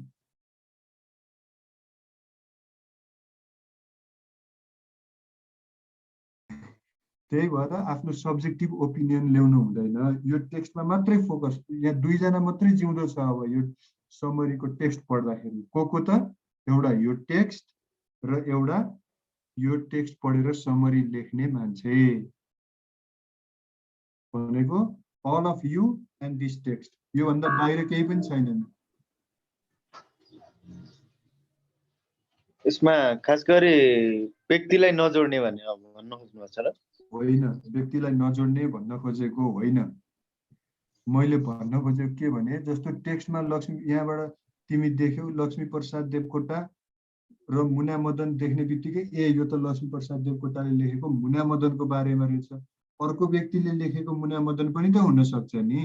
त्यही भएर आफ्नो सब्जेक्टिभ ओपिनियन ल्याउनु हुँदैन, यो टेक्स्टमा मात्रै फोकस। यहाँ दुईजना मात्रै जिउँदो छ अब यो समरीको टेक्स्ट पढ्दाखेरि। को त एउटा यो टेक्स्ट र एउटा यो टेक्स्ट पढेर समरी लेख्ने मान्छे भनेको all of you and this text. योभन्दा बाहिर केही पनि छैन। यसमा खास गरी व्यक्तिलाई नजोड्ने भन्ने अब भन्न खोज्नु भएको छ र? होइन, व्यक्तिलाई नजोड्ने भन्न खोजेको होइन। मैले भन्न खोजेको के भने जस्तो टेक्स्टमा लक्ष्मी, यहाँबाट तिमी देख्यौ लक्ष्मी प्रसाद देवकोटा र मुना मदन देख्ने बित्तिकै ए यो त लक्ष्मी प्रसाद देवकोटाले लेखेको मुना मदनको बारेमा रहेछ। अर्को व्यक्तिले लेखेको मुना मदन पनि त हुन सक्छ नि।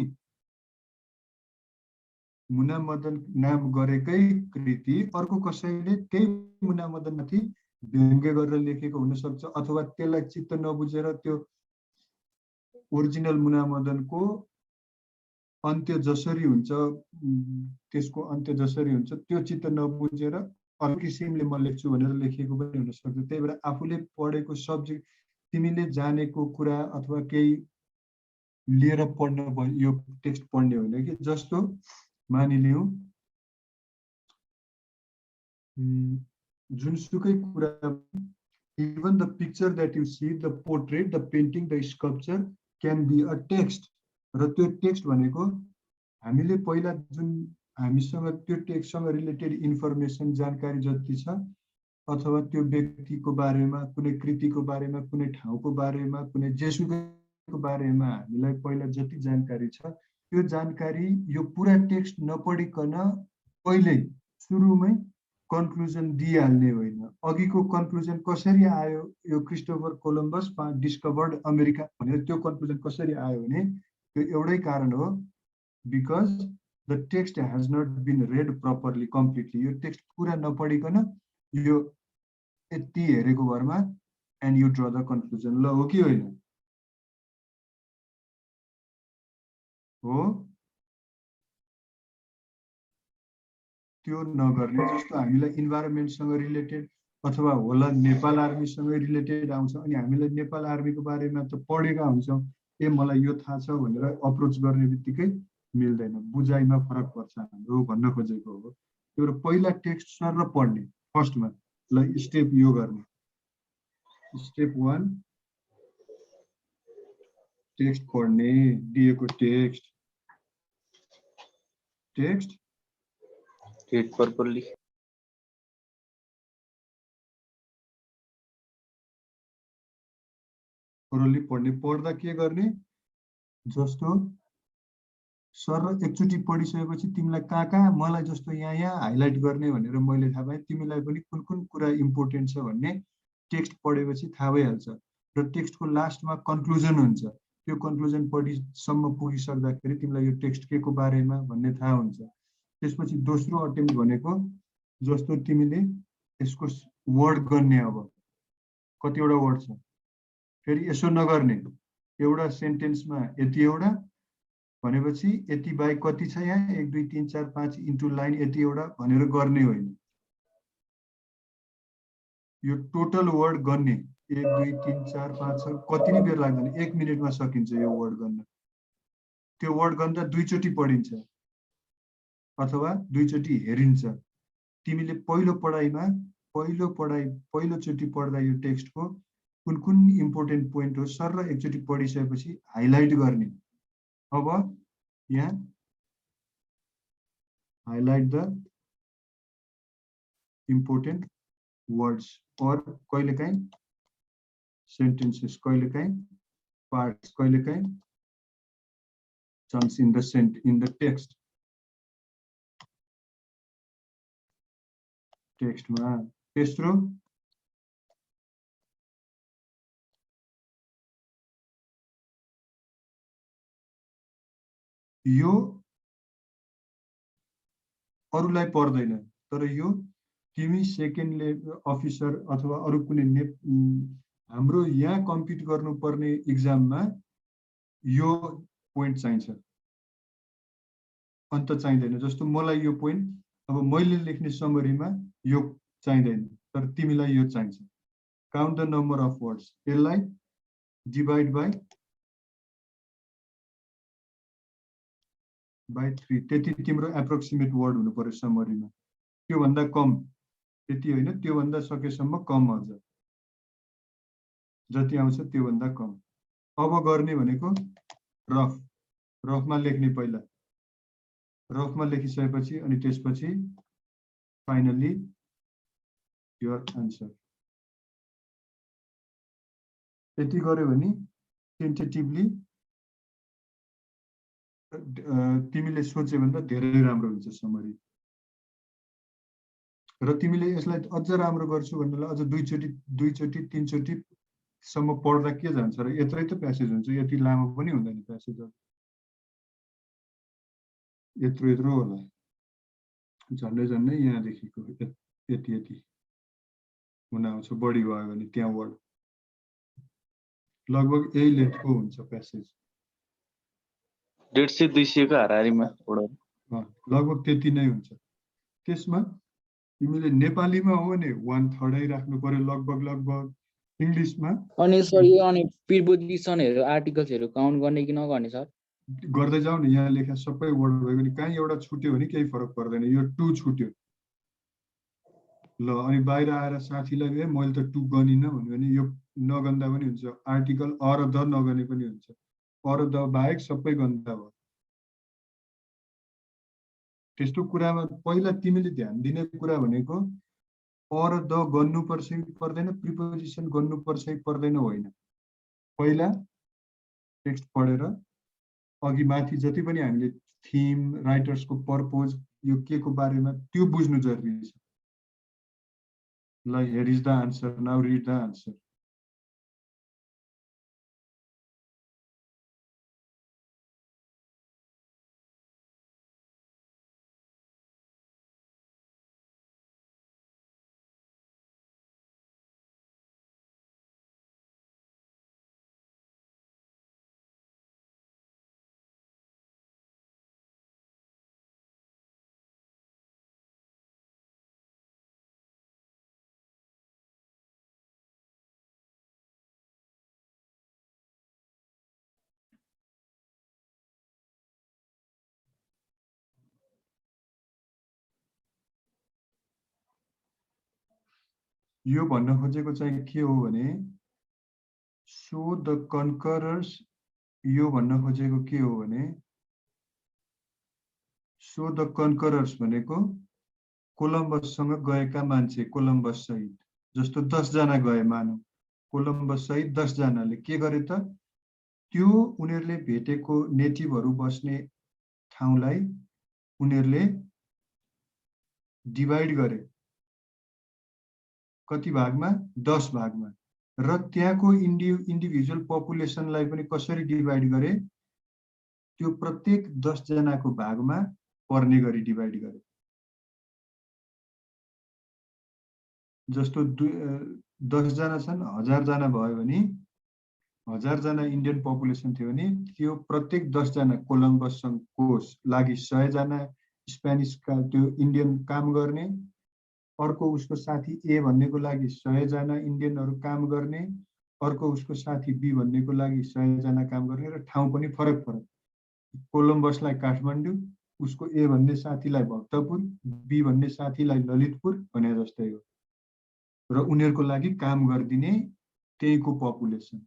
मुना मदन नाम गरेकै कृति अर्को कसैले त्यही मुना मदन माथि व्यङ्ग्य गरेर लेखेको हुन सक्छ, अथवा त्यसलाई चित्त नबुझेर त्यो ओरिजिनल मुना मदनको अन्त्य जसरी हुन्छ, त्यसको अन्त्य जसरी हुन्छ त्यो चित्त नबुझेर अर्को किसिमले म लेख्छु भनेर लेखेको पनि हुन सक्छ। त्यही भएर आफूले पढेको सब्जेक्ट, तिमीले जानेको कुरा अथवा केही लिएर पढ्न यो टेक्स्ट पढ्ने होइन कि। जस्तो मानिलिउँ जुनसुकै कुरा, even the picture that you see, the portrait, the painting, the sculpture can be a text। र त्यो टेक्स्ट भनेको हामीले पहिला जुन हामीसँग त्यो टेक्स्टसँग रिलेटेड इन्फर्मेसन जानकारी जति छ, अथवा त्यो व्यक्तिको बारेमा, कुनै कृतिको बारेमा, कुनै ठाउँको बारेमा, कुनै जेसुकैको बारेमा हामीलाई पहिला जति जानकारी छ, त्यो जानकारी यो पुरा टेक्स्ट नपढिकन पहिल्यै सुरुमै कन्क्लुजन दिइहाल्ने होइन। अघिको कन्क्लुजन कसरी आयो, यो क्रिस्टोफर कोलम्बस डिस्कभर्ड अमेरिका भनेर त्यो कन्क्लुजन कसरी आयो भने त्यो एउटै कारण हो, because the text has not been read properly completely. यो टेक्स्ट पुरा नपढिकन यो यति हेरेको भरमा and you draw the conclusion. ल हो कि होइन? हो, त्यो नगर्ने। जस्तो हामीलाई इन्भाइरोमेन्टसँग रिलेटेड अथवा होला नेपाल आर्मीसँग रिलेटेड आउँछ, अनि हामीलाई नेपाल आर्मीको बारेमा त पढेका हुन्छौँ, ए मलाई यो थाहा छ भनेर अप्रोच गर्ने बित्तिकै मिल्दैन, बुझाइमा फरक पर्छ हाम्रो भन्न खोजेको हो। त्यही भएर पहिला टेक्स्ट सर पढ्ने फर्स्टमा। ल स्टेप यो गर्ने, स्टेप 1 टेक्स्ट पढ्ने, दिएको टेक्स्ट read properly। थोरली पढ्ने। पढ्दा के गर्ने, जस्तो सर एकचोटि पढिसकेपछि तिमीलाई कहाँ कहाँ, मलाई जस्तो यहाँ यहाँ हाइलाइट गर्ने भनेर मैले थाहा पाएँ, तिमीलाई पनि कुन कुन कुरा इम्पोर्टेन्ट छ भन्ने टेक्स्ट पढेपछि थाहा भइहाल्छ। र टेक्स्टको लास्टमा कन्क्लुजन हुन्छ, त्यो कन्क्लुजन पढिसम्म पुगिसक्दाखेरि तिमीलाई यो टेक्स्ट के को बारेमा भन्ने थाहा हुन्छ। त्यसपछि दोस्रो अटेम्प्ट भनेको जस्तो तिमीले यसको वर्ड गर्ने, अब कतिवटा वर्ड छ, फेरि यसो नगर्ने, एउटा सेन्टेन्समा यति एउटा भनेपछि यति बाहेक कति छ यहाँ, 1 2 3 4 5 इन्टु लाइन यति एउटा भनेर गर्ने होइन। यो टोटल वर्ड गर्ने 1 2 3 4 5 6 कति नै बेर लाग्दैन, 1 मिनेटमा सकिन्छ यो वर्ड गर्न। त्यो वर्ड गर्दा 2 चोटि पढिन्छ अथवा 2 चोटि हेरिन्छ। तिमीले पहिलोचोटि पढ्दा यो टेक्स्टको कुन कुन इम्पोर्टेन्ट पोइन्ट हो सर र एकचोटि पढिसकेपछि हाइलाइट गर्ने। अब यहाँ हाइलाइट द इम्पोर्टेन्ट वर्ड्स और कहिलेकाहीँ सेन्टेन्सेस, कहिलेकाहीँ पार्ट्स, कहिलेकाहीँ चंक्स इन द टेक्स्ट। टेक्स्टमा तेस्रो यो अरूलाई पर्दैन, तर यो तिमी सेकेन्ड लेभल अफिसर अथवा अरू कुनै हाम्रो यहाँ कम्पिट गर्नुपर्ने इक्जाममा यो पोइन्ट चाहिन्छ, अन्त चाहिँदैन। जस्तो मलाई यो पोइन्ट अब मैले लेख्ने समरीमा यो चाहिँदैन, तर तिमीलाई यो चाहिन्छ। Count the number of words, यसलाई डिवाइड बाई 3 त्यति तिम्रो एप्रोक्सिमेट वर्ड हुनु पर्यो समरीमा त्यो भन्दा कम त्यति होइन त्यो भन्दा सकेसम्म कम अझ जति आउँछ त्यो भन्दा कम अब गर्ने भनेको रफमा लेख्ने पहिला रफमा लेखिसकेपछि अनि त्यसपछि फाइनली योर आन्सर यति गर्यो भने टेन्टेटिभली तिमीले सोचे भन्दा धेरै राम्रो हुन्छ समरी र तिमीले यसलाई अझ राम्रो गर्छु भन्नेलाई अझ दुईचोटि तीनचोटि सम्म पढ्दा के जान्छ र यत्रै त प्यासेज हुन्छ यति लामो पनि हुँदैन प्यासेजहरू यत्रो होला झन्डै यहाँदेखिको यति हुन आउँछ बढी भयो भने त्यहाँ वर्ड लगभग यही लेन्थको हुन्छ प्यासेज 150-200 को हाराहारीमा लगभग त्यति नै हुन्छ त्यसमा तिमीले नेपालीमा हो भने 1/3 राख्नु पर्यो लगभग इङ्ग्लिसमा अनि सर यो अनि प्रिपोजिसनहरु आर्टिकल्सहरु काउन्ट गर्ने कि नगर्ने सर गर्दै जाऊ न यहाँ लेखा सबै वर्ड भयो भने कहीँ एउटा छुट्यो भने केही फरक पर्दैन यो 2 छुट्यो ल अनि बाहिर आएर साथीलाई मैले त 2 गनिन भन्यो भने यो नगन्दा पनि हुन्छ आर्टिकल अर द नगने पनि हुन्छ अर द बाहेक सबै गन्दा भयो त्यस्तो कुरामा पहिला तिमीले ध्यान दिने कुरा भनेको अर द गर्नुपर्छ कि पर्दैन प्रिपोजिसन गर्नुपर्छ कि पर्दैन होइन पहिला टेक्स्ट पढेर अघि माथि जति पनि हामीले थीम राइटर्सको पर्पज यो के को बारेमा त्यो बुझ्नु जरुरी छ ल here is the answer now read the answer यो भन्न खोजेको चाहिँ के हो भने सो द कन्करर्स यो भन्न खोजेको के हो भने सो द कन्करर्स भनेको कोलम्बससँग गएका मान्छे कोलम्बस सहित जस्तो 10 जना गए मानौ कोलम्बस सहित 10 जनाले के गरे त त्यो उनीहरुले भेटेको नेटिभहरु बस्ने ठाउँलाई उनीहरुले डिवाइड गरे कति भागमा 10 भागमा र त्यहाँको इन्डिभिजुअल पपुलेसनलाई पनि कसरी डिवाइड गरे त्यो प्रत्येक 10 जनाको भागमा पर्ने गरी डिवाइड गरे जस्तो 10 जना छन् 1000 जना भयो भने 1000 जना इन्डियन पपुलेसन थियो भने त्यो प्रत्येक 10 जना कोलम्बसको लागि 100 जना स्पेनिसका त्यो इन्डियन काम गर्ने अर्को उसको साथी ए भन्नेको लागि 100 जना इन्डियनहरु काम गर्ने अर्को उसको साथी बी भन्नेको लागि 100 जना काम गर्ने र ठाउँ पनि फरक कोलम्बसलाई काठमाडौँ उसको ए भन्ने साथीलाई भक्तपुर बी भन्ने साथीलाई ललितपुर भने जस्तै हो र उनीहरुको लागि काम गर्दिने त्यहीको पपुलेसन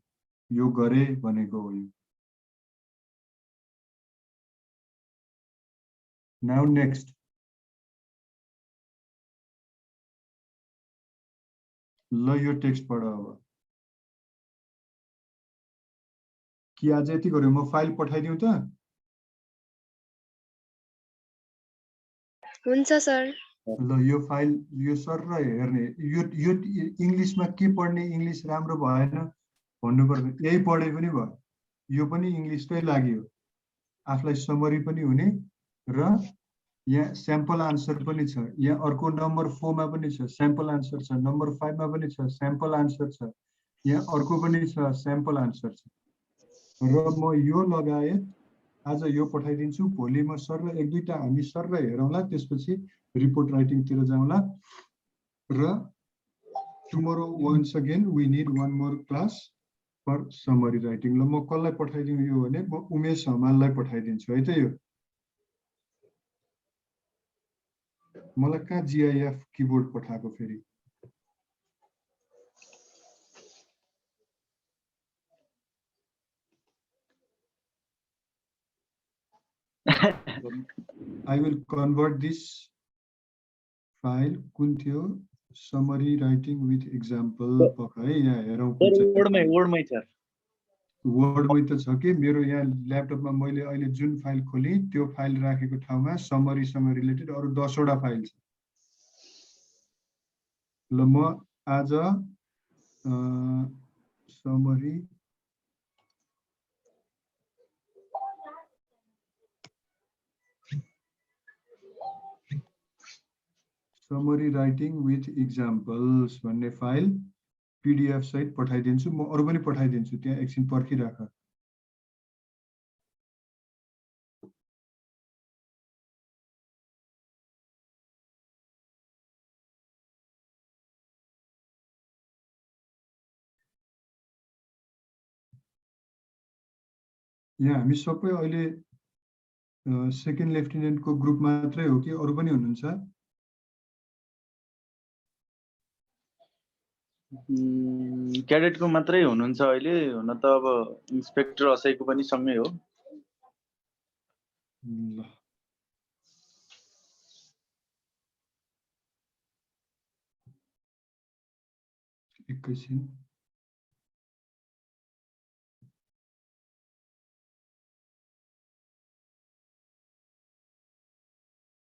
यो गरे भनेको हो यो नाउ नेक्स्ट ल यो टेक्स्ट पढ अब कि आज यति गर्यो म फाइल पठाइदिउँ त हुन्छ सर ल यो फाइल यो सर र हेर्ने यो इंग्लिशमा के पढ्ने इंग्लिश राम्रो भएन भन्नुपर्छ यही पढे पनि भयो यो पनि इंग्लिशकै लागि हो आफुलाई समरी पनि हुने र यहाँ स्याम्पल आन्सर पनि छ यहाँ अर्को नम्बर 4 मा पनि छ स्याम्पल आन्सर छ नम्बर 5 मा पनि छ स्याम्पल आन्सर छ यहाँ अर्को पनि छ स्याम्पल आन्सर छ र म यो लगाए आज यो पठाइदिन्छु भोलि म सर र एक दुईटा हामी सर र हेरौँला त्यसपछि रिपोर्ट राइटिङ तिर जाउँला र tomorrow once again we need one more class for summary writing. ल म कसलाई पठाइदिउँ यो भने म उमेश हमाललाई पठाइदिन्छु है त। यो मलाई कहाँ GIF किबोर्ड पठाएको फेरि। I will convert this file कुन थियो summary writing with example है। यहाँ हेरौँ वर्डमै छ। वर्डमै त छ कि मेरो यहाँ ल्यापटपमा मैले अहिले जुन फाइल खोलेँ त्यो फाइल राखेको ठाउँमा समरीसँग रिलेटेड अरु 10 वटा फाइल छ। ल म आज समरी राइटिङ विथ इक्जाम्पल्स भन्ने फाइल PDF सहित पठाइदिन्छु। म अरु पनि पठाइदिन्छु, त्यहाँ एकछिन पर्खिराख। यहाँ हामी सबै अहिले सेकेन्ड लेफ्टिनेन्टको ग्रुप मात्रै हो कि अरु पनि हुनुहुन्छ? क्याडेटको मात्रै हुनुहुन्छ अहिले। हुन त अब इन्स्पेक्टर असैको पनि सँगै हो। ल एकैछिन।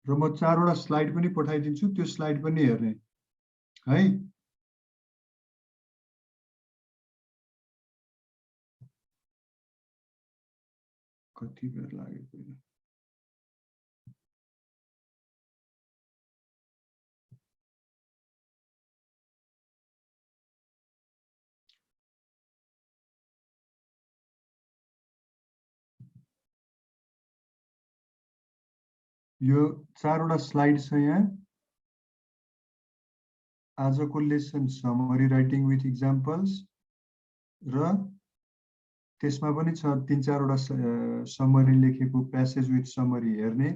र म 4 वटा स्लाइड पनि पठाइदिन्छु, त्यो स्लाइड पनि हेर्ने है। कति बेर लागेको होइन। यो 4 वटा स्लाइड छ यहाँ। आजको lesson summary writing with examples र त्यसमा पनि छ 3-4 वटा समरी लेखेको प्यासेज विथ समरी हेर्ने।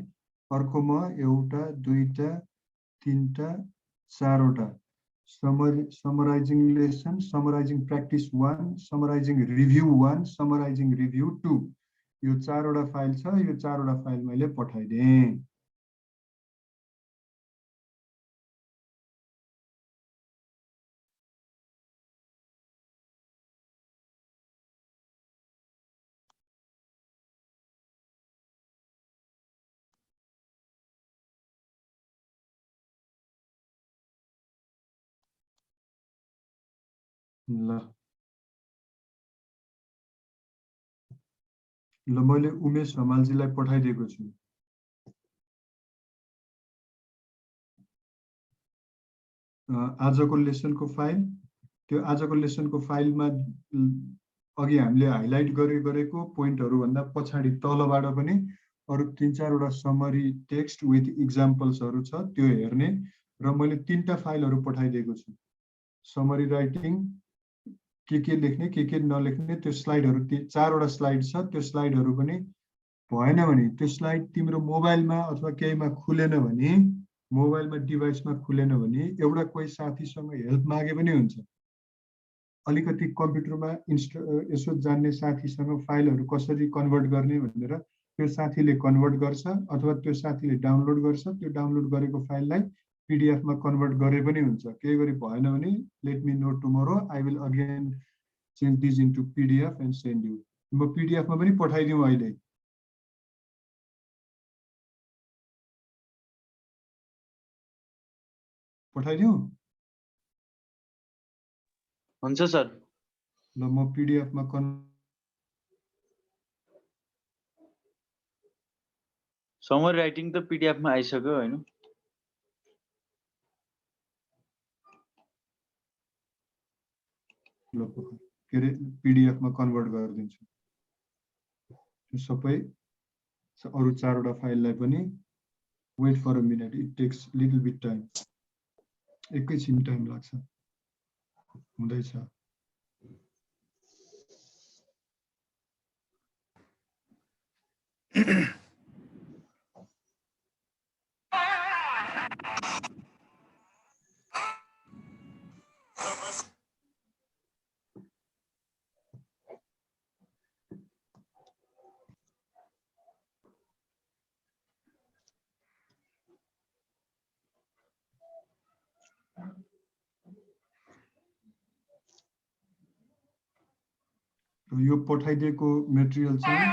अर्को म एउटा दुईटा तीनटा 4 वटा समराइजिङ लेसन, समराइजिङ प्र्याक्टिस 1, समराइजिङ रिभ्यू 1, समराइजिङ रिभ्यू 2, यो 4 वटा फाइल छ। यो 4 वटा फाइल मैले पठाइदिएँ। ल मैले उमेश हमालजीलाई पठाइदिएको छु। आजको लेसनको फाइल, त्यो आजको लेसनको फाइलमा अघि हामीले हाइलाइट गरेको पोइन्टहरु भन्दा पछाडी तलबाट पनि अरु 3-4 वटा समरी टेक्स्ट विथ इक्जाम्पल्सहरु छ, त्यो हेर्ने। र मैले 3टा फाइलहरु पठाइदिएको छु। समरी राइटिङ के लेख्ने के नलेख्ने त्यो स्लाइडहरु 4 वटा स्लाइड छ। त्यो स्लाइडहरु पनि भएन भने त्यो स्लाइड तिम्रो मोबाइलमा अथवा केहीमा खुलेन भने, मोबाइलमा डिभाइसमा खुलेन भने एउटा कोही साथीसँग हेल्प मागे पनि हुन्छ। अलिकति कम्प्युटरमा यसो जान्ने साथीसँग फाइलहरु कसरी कन्भर्ट गर्ने भनेर त्यो साथीले कन्भर्ट गर्छ अथवा त्यो साथीले डाउनलोड गर्छ। त्यो डाउनलोड गरेको फाइललाई PDF मा कन्भर्ट गरे पनि हुन्छ। केही गरी भएन भने let me know tomorrow, I will again change this into PDF and send you. म PDF मा पनि पठाइदिउँ अहिले। पठाइदिउँ? हुन्छ सर। ल म PDF मा समरी राइटिङ त PDF मा आइसक्यो हैन? के अरे PDF मा कन्भर्ट गरिदिन्छु। त्यो सबै अरु 4 वटा फाइललाई पनि wait for a minute, it takes little bit time. एकैछिन टाइम लाग्छ। हुँदैछ। यो पठाइदिएको मेटेरियल चाहिँ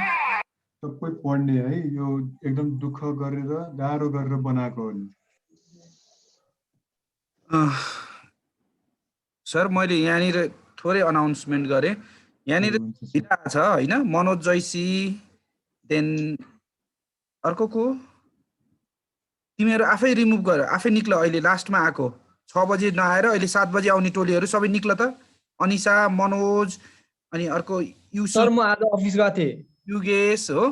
सबै पढ्ने है, यो एकदम दुःख गरेर गाह्रो गरेर बनाएको हो नि। सर मैले यहाँनिर थोरै अनाउन्समेन्ट गरेँ। यहाँनिर दिइरहेको छ होइन, मनोज जैसी, देन अर्को को, तिमीहरू आफै रिमुभ गर, आफै निक्ल। अहिले लास्टमा आएको 6 बजे नआएर अहिले 7 बजे आउने टोलीहरू सबै निक्ल त। अनिसा, मनोज, अनि अर्को युसुफ, सर म आज अफिस गएको थिएँ। युगेश हो,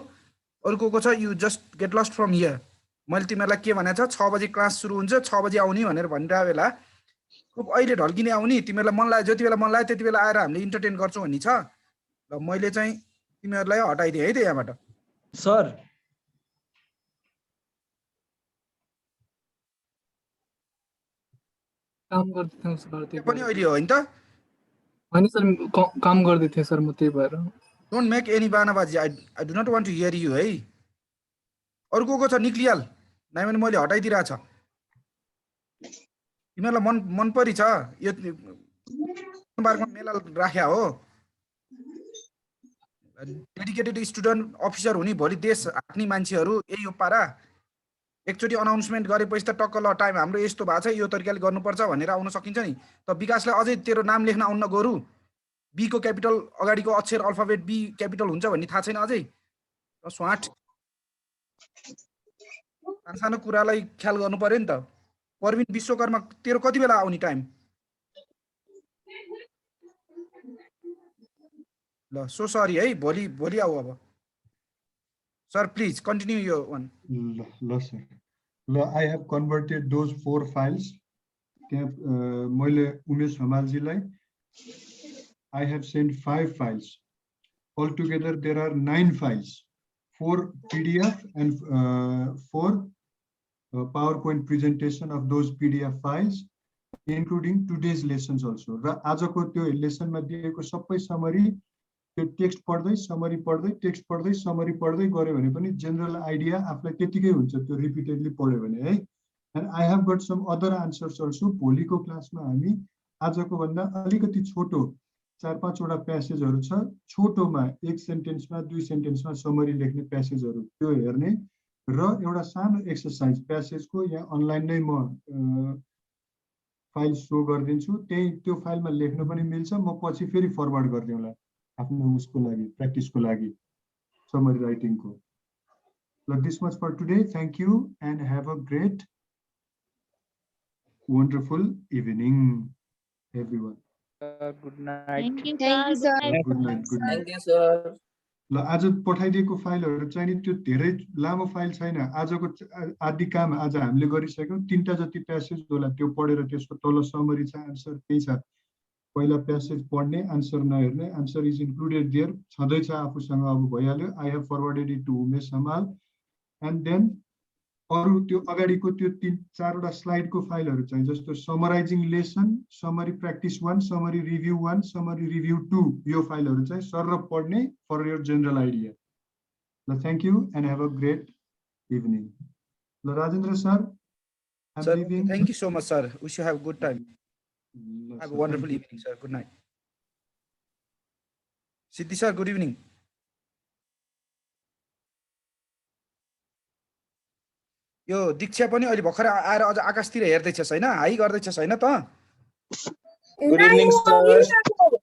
अर्को को छ you just get lost from here. मैले तिमीहरूलाई के भनेको छ, 6 बजे क्लास सुरु हुन्छ, 6 बजे आउने भनेर भनिरहेको बेला खुब अहिले ढल्किने आउने, तिमीहरूलाई मन लाग्यो जति बेला मन लाग्यो त्यति बेला आएर हामीले इन्टरटेन गर्छौँ भन्ने छ। ल मैले चाहिँ तिमीहरूलाई हटाइदिएँ है त यहाँबाट। सर काम गर्दै थिएँ सर, त्यही पनि अहिले हो नि त। होइन सर, काम गर्दै थिएँ सर म, त्यही भएर। डोन्ट मेक एनी बानाबाजी, I do not want to hear you है। अर्को को छ निक्लिहाल, नै भने मैले हटाइदिरहेको छ। तिमीहरूलाई मन परि छ यो बारमा मेला राख्या हो। डेडिकेटेड स्टुडेन्ट अफिसर हुने, भोलि देश हाँक्ने मान्छेहरू यही हो पारा। एकचोटि अनाउन्समेन्ट गरेपछि त टक्क ल टाइम हाम्रो यस्तो भएको छ, यो तरिकाले गर्नुपर्छ भनेर आउन सकिन्छ नि। त विकासलाई अझै तेरो नाम लेख्न आउन गोरु, बी को क्यापिटल अगाडिको अक्षर अल्फाबेट बी क्यापिटल हुन्छ भन्ने थाहा छैन अझै। स्वाट सानो कुरालाई ख्याल गर्नु पर्यो नि त। परविन विश्वकर्मा तेरो कति बेला आउने टाइम? ल सो सरी है, भोलि आऊ अब। सर प्लिज कन्टिन्यू यो वान। ल सर, ल I have converted those 4 files. त्यहाँ मैले Umesh हमालजीलाई I have sent 5 files. Altogether, there are 9 files, 4 PDF and 4 PowerPoint presentation of those PDF files, including today's lessons also. र आजको त्यो लेसनमा दिएको सबै समरी, त्यो टेक्स्ट पढ्दै समरी पढ्दै टेक्स्ट पढ्दै समरी पढ्दै गऱ्यो भने पनि जेनरल आइडिया आफूलाई त्यतिकै हुन्छ त्यो रिपिटेडली पढ्यो भने है। And I have got some other answers also. भोलिको क्लासमा हामी आजको भन्दा अलिकति छोटो 4-5 वटा प्यासेजहरू छ, छोटोमा 1 सेन्टेन्समा 2 सेन्टेन्समा समरी लेख्ने प्यासेजहरू त्यो हेर्ने र एउटा सानो एक्सरसाइज प्यासेजको यहाँ अनलाइन नै म फाइल सो गरिदिन्छु, त्यही त्यो फाइलमा लेख्न पनि मिल्छ। म पछि फेरि फरवर्ड गरिदिउँला आफ्नो उसको लागि, प्र्याक्टिसको लागि, समरी राइटिङको। ल this much for today, thank you and have a great wonderful evening everyone. Good night. Thank you, Thank you, sir. sir. Good night, good night. Thank you sir. ल आज पठाइदिएको फाइलहरू चाहिँ नि त्यो धेरै लामो फाइल छैन। आजको आदि काम आज हामीले गरिसक्यौँ। 3टा जति प्यासेज होला, त्यो पढेर त्यसको तल समरी छ, आन्सर त्यही छ। पहिला प्यासेज पढ्ने, आन्सर नहेर्ने, आन्सर इज इन्क्लुडेड देयर छँदैछ आफूसँग, अब भइहाल्यो। I have forwarded it to Umesh Hamal. And then अरू त्यो अगाडिको त्यो 3-4 वटा स्लाइडको फाइलहरू चाहिँ जस्तो summarizing lesson, summary practice 1, summary review 1, summary review 2, यो फाइलहरू चाहिँ सर पढ्ने फर योर जेनरल आइडिया। ल thank you and have a great evening. ल Rajendra sir, sir thank you so much sir, wish you have good time, have a wonderful evening sir, good night. Siddhi sir good evening. यो दीक्षा पनि अहिले भर्खर आएर अझ आकाशतिर हेर्दैछस् होइन, हाई गर्दैछस् होइन त? Good evening sir.